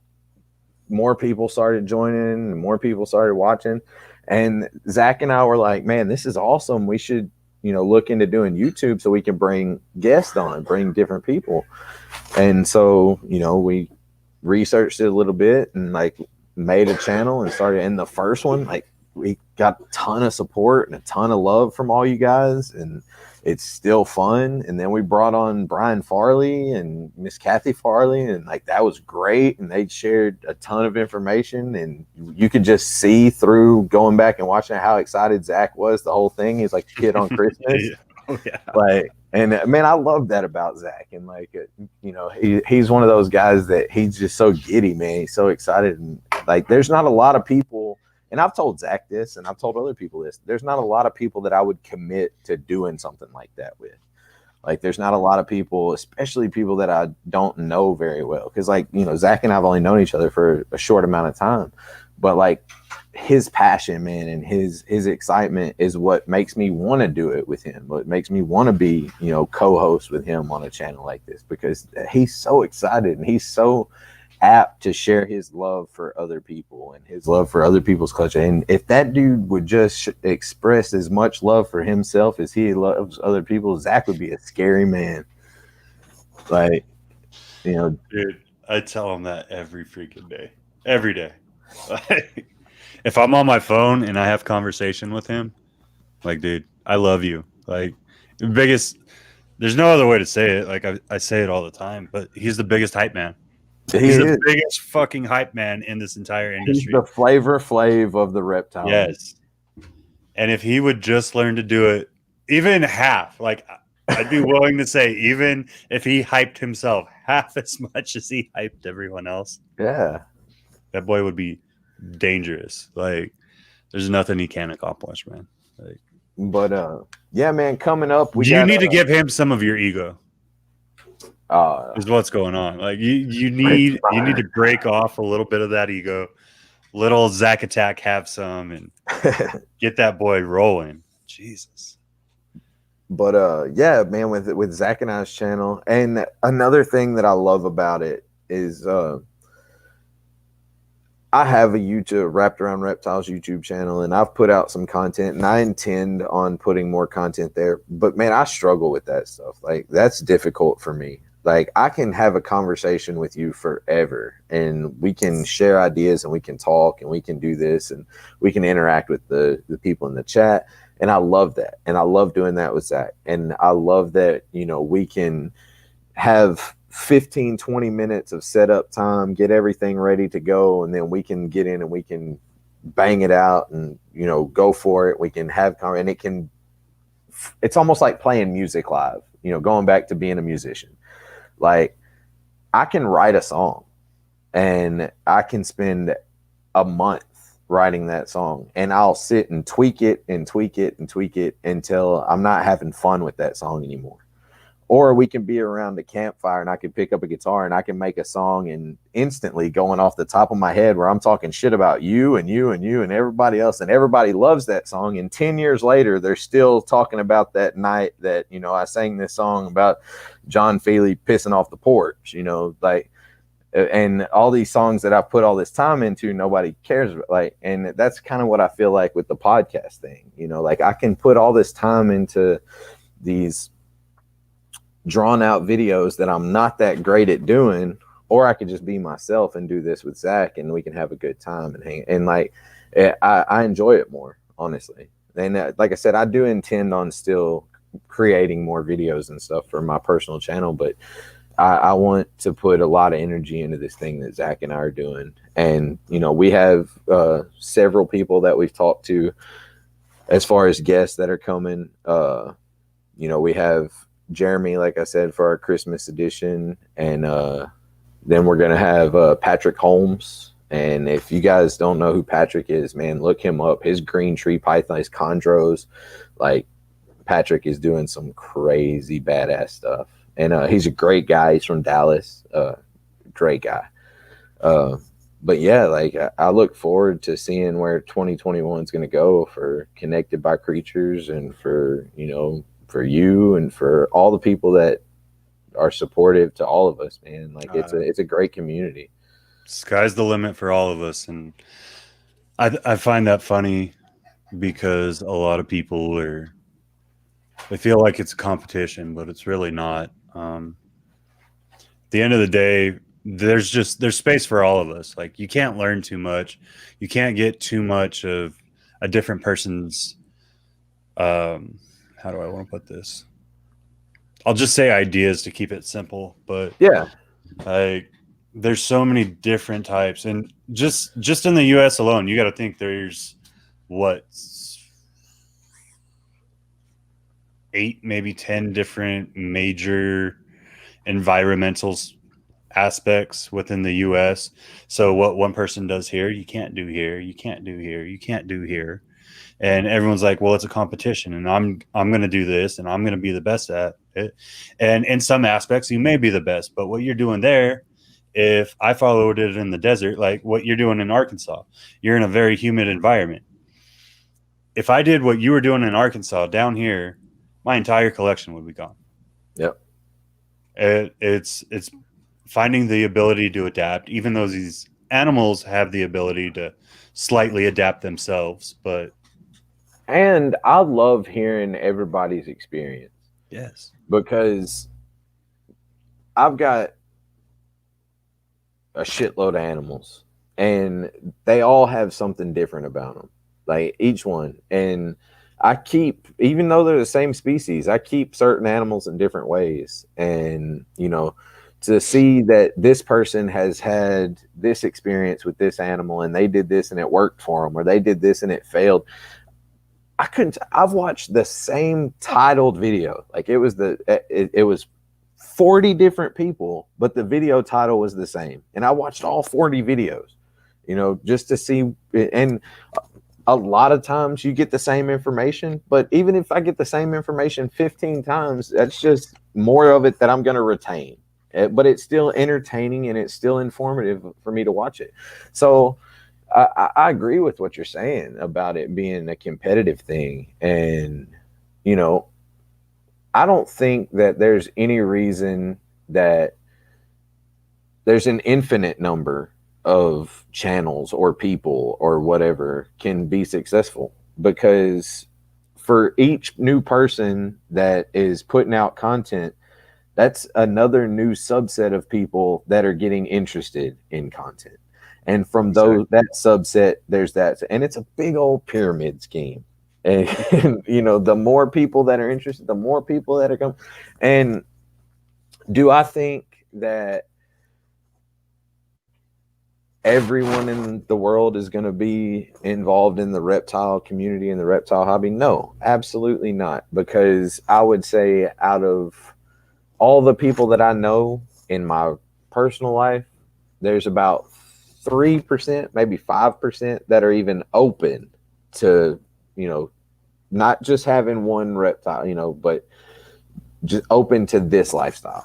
more people started joining, and more people started watching. And Zach and I were like, man, this is awesome. We should, look into doing YouTube so we can bring guests on, bring different people. And so, we researched it a little bit and like made a channel and started. In the first one, like we got a ton of support and a ton of love from all you guys, and it's still fun. And then we brought on Brian Farley and Miss Kathy Farley, and like that was great. And they shared a ton of information, and you could just see through going back and watching how excited Zach was. The whole thing, he's like a kid on Christmas. Yeah. Oh, yeah. Like, and man, I love that about Zach. And like, he's one of those guys that he's just so giddy, man. He's so excited, and like, there's not a lot of people. And I've told Zach this, and I've told other people this. There's not a lot of people that I would commit to doing something like that with. Like, there's not a lot of people, especially people that I don't know very well. Because, like, Zach and I have only known each other for a short amount of time. But, like, his passion, man, and his excitement is what makes me want to do it with him. What makes me want to be, co-host with him on a channel like this. Because he's so excited, and he's so apt to share his love for other people and his love for other people's culture. And if that dude would just express as much love for himself as he loves other people, Zach would be a scary man. Like, dude, I tell him that every freaking day, every day. Like, if I'm on my phone and I have conversation with him, like, dude, I love you. Like, the biggest, there's no other way to say it. Like, I say it all the time, but he's the biggest hype man. He's the biggest fucking hype man in this entire industry. He's the Flavor Flav of the reptile. Yes. And if he would just learn to do it, even half, like, I'd be willing to say, even if he hyped himself half as much as he hyped everyone else, yeah, that boy would be dangerous. Like, there's nothing he can't accomplish, man. Like, but yeah, man, coming up, you need to give him some of your ego. Is what's going on. Like, you need to break off a little bit of that ego. Little Zach Attack have some and get that boy rolling. Jesus. But yeah, man, with Zach and I's channel, and another thing that I love about it is I have a YouTube Wrapped Around Reptiles YouTube channel, and I've put out some content, and I intend on putting more content there. But man, I struggle with that stuff. Like, that's difficult for me. Like, I can have a conversation with you forever, and we can share ideas, and we can talk, and we can do this, and we can interact with the people in the chat. And I love that. And I love doing that with Zach. And I love that, we can have 15, 20 minutes of setup time, get everything ready to go, and then we can get in and we can bang it out and, go for it. We can have, and it's almost like playing music live, going back to being a musician. Like, I can write a song and I can spend a month writing that song, and I'll sit and tweak it and tweak it and tweak it until I'm not having fun with that song anymore. Or we can be around the campfire and I can pick up a guitar and I can make a song, and instantly going off the top of my head where I'm talking shit about you and you and you and everybody else, and everybody loves that song. And 10 years later, they're still talking about that night that, I sang this song about John Feely pissing off the porch, like, and all these songs that I've put all this time into, nobody cares about. Like, and that's kind of what I feel like with the podcast thing, like, I can put all this time into these drawn out videos that I'm not that great at doing, or I could just be myself and do this with Zach, and we can have a good time and hang. And like, I enjoy it more, honestly. And like I said, I do intend on still creating more videos and stuff for my personal channel, but I want to put a lot of energy into this thing that Zach and I are doing. And, we have several people that we've talked to as far as guests that are coming. We have Jeremy, like I said, for our Christmas edition. And then we're going to have Patrick Holmes. And if you guys don't know who Patrick is, man, look him up. His green tree python, his chondros, like, Patrick is doing some crazy badass stuff. And he's a great guy. He's from Dallas. Great guy. But yeah, like, I look forward to seeing where 2021 is going to go for Connected by Creatures, and for, for you, and for all the people that are supportive to all of us, man. Like, it's a great community. Sky's the limit for all of us, and I find that funny because a lot of people they feel like it's a competition, but it's really not. At the end of the day, there's space for all of us. Like, you can't learn too much, you can't get too much of a different person's how do I want to put this? I'll just say ideas to keep it simple, but Yeah. like, there's so many different types, and just in the US alone, you got to think there's what, 8, maybe 10 different major environmental aspects within the US. So what one person does here, you can't do here, you can't do here, you can't do here. And everyone's like, well, it's a competition, and I'm going to do this, and I'm going to be the best at it. And in some aspects, you may be the best, but what you're doing there, if I followed it in the desert, like what you're doing in Arkansas, you're in a very humid environment. If I did what you were doing in Arkansas down here, my entire collection would be gone. Yep. It's finding the ability to adapt, even though these animals have the ability to slightly adapt themselves. And I love hearing everybody's experience. Yes. Because I've got a shitload of animals, and they all have something different about them, like each one. And I keep, even though they're the same species, I keep certain animals in different ways. And, you know, to see that this person has had this experience with this animal, and they did this and it worked for them, or they did this and it failed. I've watched the same titled video. Like, it was 40 different people, but the video title was the same. And I watched all 40 videos, you know, just to see. And a lot of times you get the same information, but even if I get the same information 15 times, that's just more of it that I'm going to retain. But it's still entertaining, and it's still informative for me to watch it. So I agree with what you're saying about it being a competitive thing. And, you know, I don't think that there's any reason that there's an infinite number of channels or people or whatever can be successful, because for each new person that is putting out content, that's another new subset of people that are getting interested in content. And from those, that subset, there's that. And it's a big old pyramid scheme. And, you know, the more people that are interested, the more people that are coming. And do I think that everyone in the world is going to be involved in the reptile community and the reptile hobby? No, absolutely not. Because I would say, out of all the people that I know in my personal life, there's about 3%, maybe 5% that are even open to, you know, not just having one reptile, you know, but just open to this lifestyle,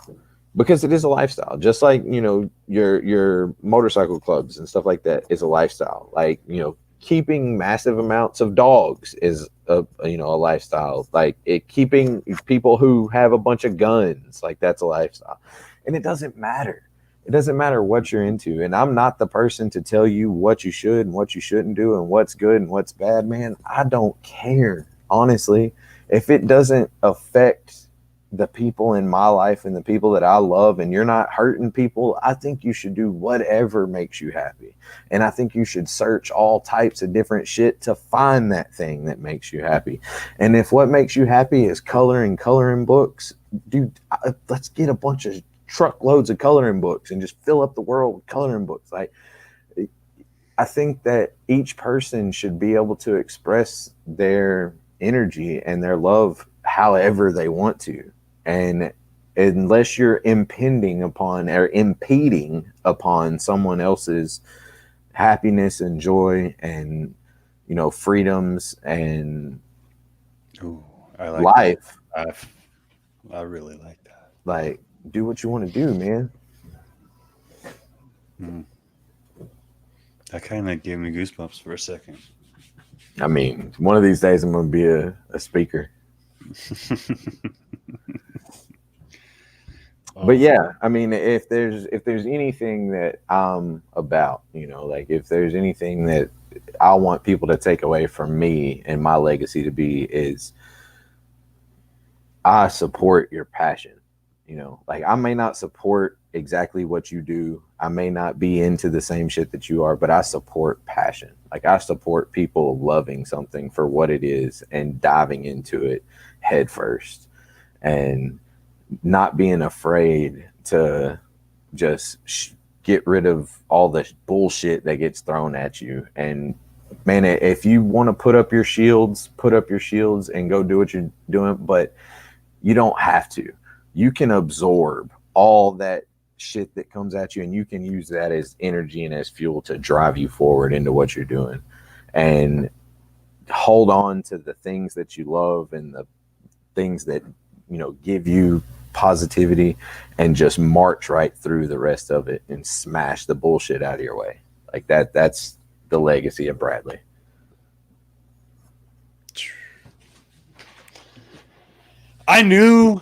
because it is a lifestyle. Just like, you know, your motorcycle clubs and stuff like that is a lifestyle. Like, you know, keeping massive amounts of dogs is a lifestyle. Like, keeping people who have a bunch of guns, like, that's a lifestyle. And it doesn't matter. It doesn't matter what you're into. And I'm not the person to tell you what you should and what you shouldn't do and what's good and what's bad, man. I don't care, honestly. If it doesn't affect the people in my life and the people that I love, and you're not hurting people, I think you should do whatever makes you happy. And I think you should search all types of different shit to find that thing that makes you happy. And if what makes you happy is coloring books, dude, let's get a bunch of truckloads of coloring books and just fill up the world with coloring books. Like, I think that each person should be able to express their energy and their love however they want to. And unless you're impeding upon someone else's happiness and joy and, you know, freedoms and I like life, I really like that. like, do what you want to do, man. That kind of gave me goosebumps for a second. I mean, one of these days I'm going to be a speaker. But yeah, I mean, if there's anything that I'm about, you know, like if there's anything that I want people to take away from me and my legacy to be is I support your passion. You know, like I may not support exactly what you do. I may not be into the same shit that you are, but I support passion. Like I support people loving something for what it is and diving into it head first and not being afraid to just get rid of all the bullshit that gets thrown at you. And man, if you want to put up your shields and go do what you're doing, but you don't have to. You can absorb all that shit that comes at you and you can use that as energy and as fuel to drive you forward into what you're doing, and hold on to the things that you love and the things that, you know, give you positivity, and just march right through the rest of it and smash the bullshit out of your way. Like that's the legacy of Bradley. I knew,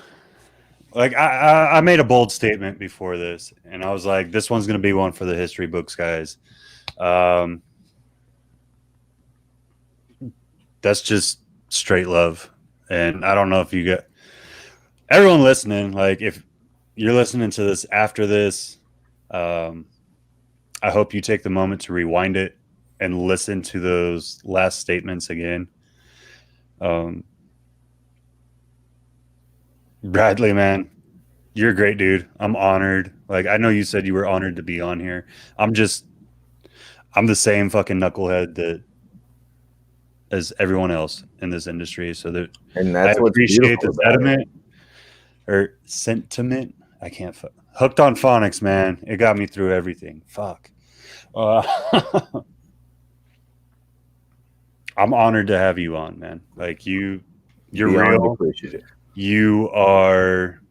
like, I made a bold statement before this, and I was like, this one's going to be one for the history books, guys. That's just straight love. And I don't know if you get everyone listening, like, if you're listening to this after this, I hope you take the moment to rewind it and listen to those last statements again. Bradley, man, you're a great dude. I'm honored. Like, I know you said you were honored to be on here. I'm the same fucking knucklehead that as everyone else in this industry. So that, And that's I what's appreciate the beautiful about sentiment or sentiment. I can't. Hooked on phonics, man. It got me through everything. Fuck. I'm honored to have you on, man. Like you're Beyond real. appreciative. You're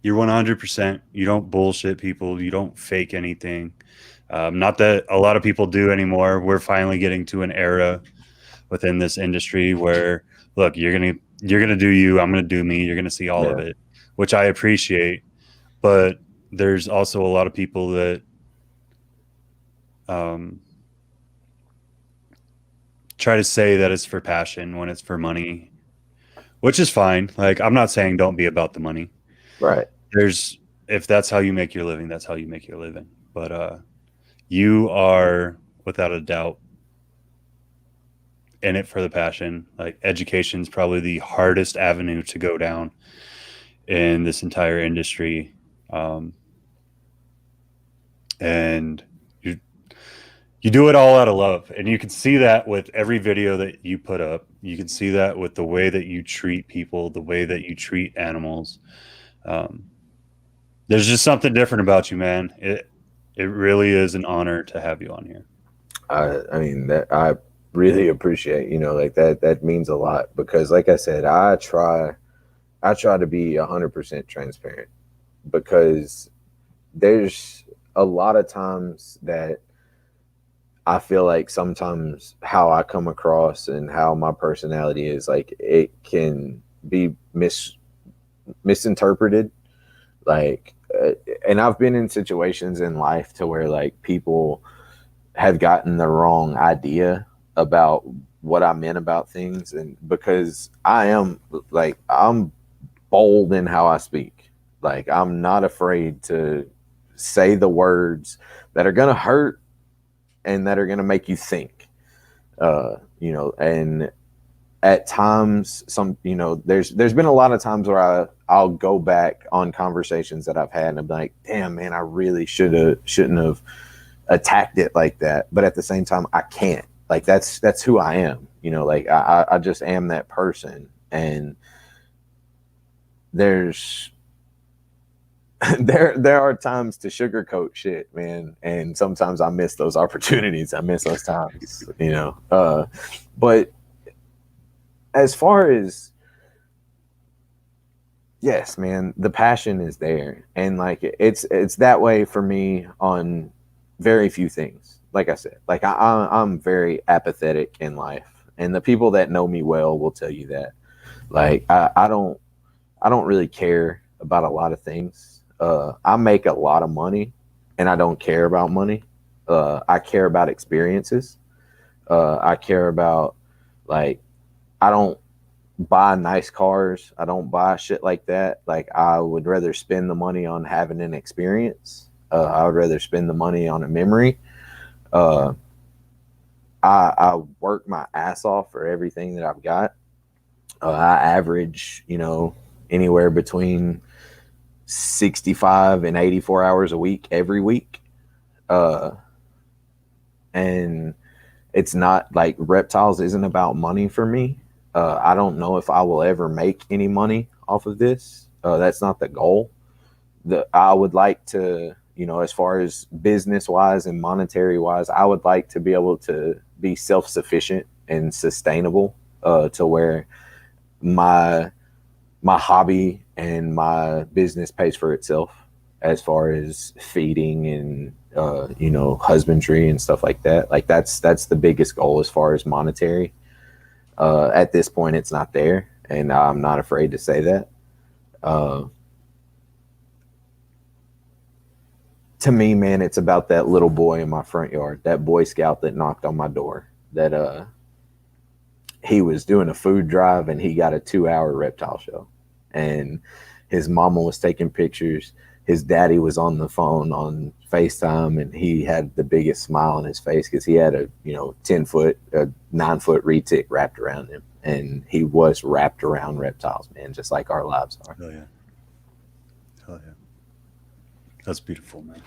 100%. You don't bullshit people. You don't fake anything. Not that a lot of people do anymore. We're finally getting to an era within this industry where, look, you're gonna do you. I'm gonna do me. You're gonna see all of it, which I appreciate. But there's also a lot of people that try to say that it's for passion when it's for money, which is fine. Like, I'm not saying don't be about the money. Right. If that's how you make your living, that's how you make your living. But you are without a doubt in it for the passion. Like, education is probably the hardest avenue to go down in this entire industry. And you do it all out of love, and you can see that with every video that you put up. You can see that with the way that you treat people, the way that you treat animals. There's just something different about you, man. It really is an honor to have you on here. I mean, that I really appreciate, you know, like that means a lot, because like I said, I try to be 100% transparent, because there's a lot of times that I feel like sometimes how I come across and how my personality is, like, it can be misinterpreted. Like, and I've been in situations in life to where, like, people have gotten the wrong idea about what I meant about things. And because I'm bold in how I speak, like, I'm not afraid to say the words that are going to hurt and that are going to make you think, you know. And at times, there's been a lot of times where I'll go back on conversations that I've had and I'm like, damn, man, I really shouldn't have attacked it like that. But at the same time, I can't. Like, that's who I am, you know. Like, I just am that person. And there's there are times to sugarcoat shit, man, and sometimes I miss those opportunities. I miss those times, you know. But as far as, yes, man, the passion is there, and like it's that way for me on very few things. Like I said, like I'm very apathetic in life, and the people that know me well will tell you that. Like, I don't really care about a lot of things. I make a lot of money, and I don't care about money. I care about experiences. I care about, like, I don't buy nice cars. I don't buy shit like that. Like, I would rather spend the money on having an experience. I would rather spend the money on a memory. I work my ass off for everything that I've got. I average, anywhere between 65 and 84 hours a week every week. And it's not like Reptiles isn't about money for me. I don't know if I will ever make any money off of this. That's not the goal. I would like to, as far as business wise and monetary wise, I would like to be able to be self-sufficient and sustainable, to where my hobby and my business pays for itself, as far as feeding and husbandry and stuff like that. Like, that's the biggest goal as far as monetary. At this point, it's not there, and I'm not afraid to say that. To me, man, it's about that little boy in my front yard, that Boy Scout that knocked on my door, that he was doing a food drive and he got a 2-hour reptile show, and his mama was taking pictures. His daddy was on the phone on FaceTime, and he had the biggest smile on his face because he had a 10-foot, 9-foot retic wrapped around him, and he was wrapped around reptiles, man, just like our lives are. Hell yeah. Hell yeah. That's beautiful, man.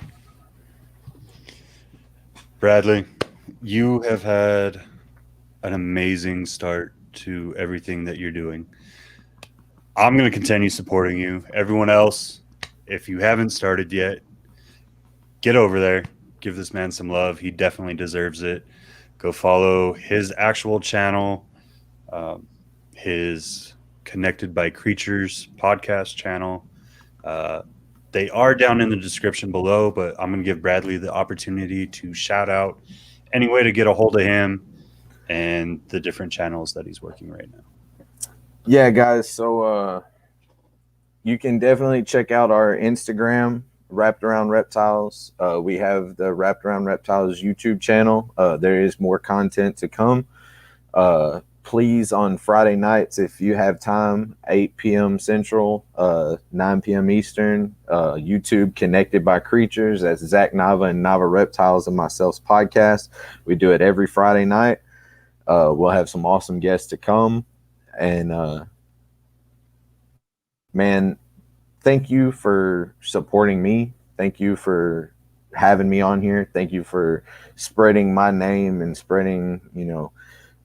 Bradley, you have had an amazing start to everything that you're doing. I'm going to continue supporting you. Everyone else, if you haven't started yet, get over there. Give this man some love. He definitely deserves it. Go follow his actual channel, his Connected by Creatures podcast channel. They are down in the description below, but I'm going to give Bradley the opportunity to shout out any way to get a hold of him and the different channels that he's working right now. Yeah, guys. So you can definitely check out our Instagram, Wrapped Around Reptiles. We have the Wrapped Around Reptiles YouTube channel. There is more content to come. Please, on Friday nights, if you have time, 8 p.m. Central, 9 p.m. Eastern, YouTube Connected by Creatures. That's Zach Nava and Nava Reptiles and myself's podcast. We do it every Friday night. We'll have some awesome guests to come. And, man, thank you for supporting me. Thank you for having me on here. Thank you for spreading my name and spreading,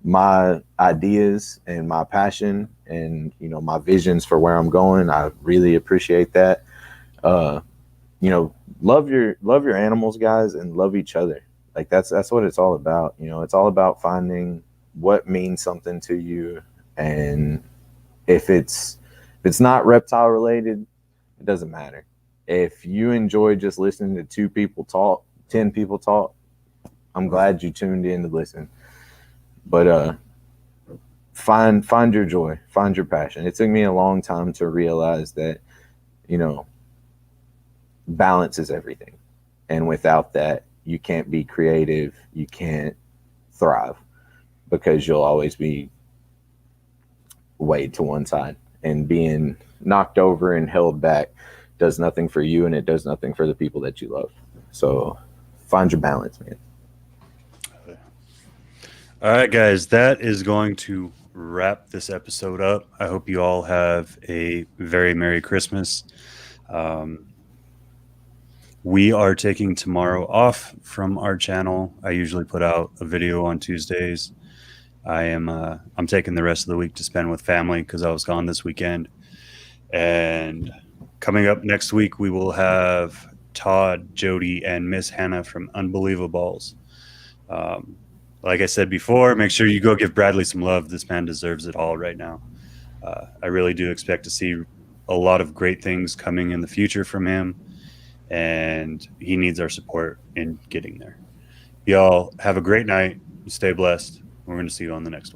my ideas and my passion and my visions for where I'm going. I really appreciate that. Love your animals, guys, and love each other. Like, that's what it's all about. It's all about finding what means something to you, and if it's not reptile related, it doesn't matter. If you enjoy just listening to 2 people talk, 10 people talk, I'm glad you tuned in to listen. But find your joy, find your passion. It took me a long time to realize that, balance is everything. And without that, you can't be creative, you can't thrive, because you'll always be weighed to one side. And being knocked over and held back does nothing for you, and it does nothing for the people that you love. So find your balance, man. All right, guys, that is going to wrap this episode up. I hope you all have a very Merry Christmas. We are taking tomorrow off from our channel. I usually put out a video on Tuesdays. I'm taking the rest of the week to spend with family because I was gone this weekend. And coming up next week, we will have Todd, Jody, and Miss Hannah from Unbelievables. Like I said before, make sure you go give Bradley some love. This man deserves it all right now. I really do expect to see a lot of great things coming in the future from him, and he needs our support in getting there. Y'all have a great night. Stay blessed. We're going to see you on the next one.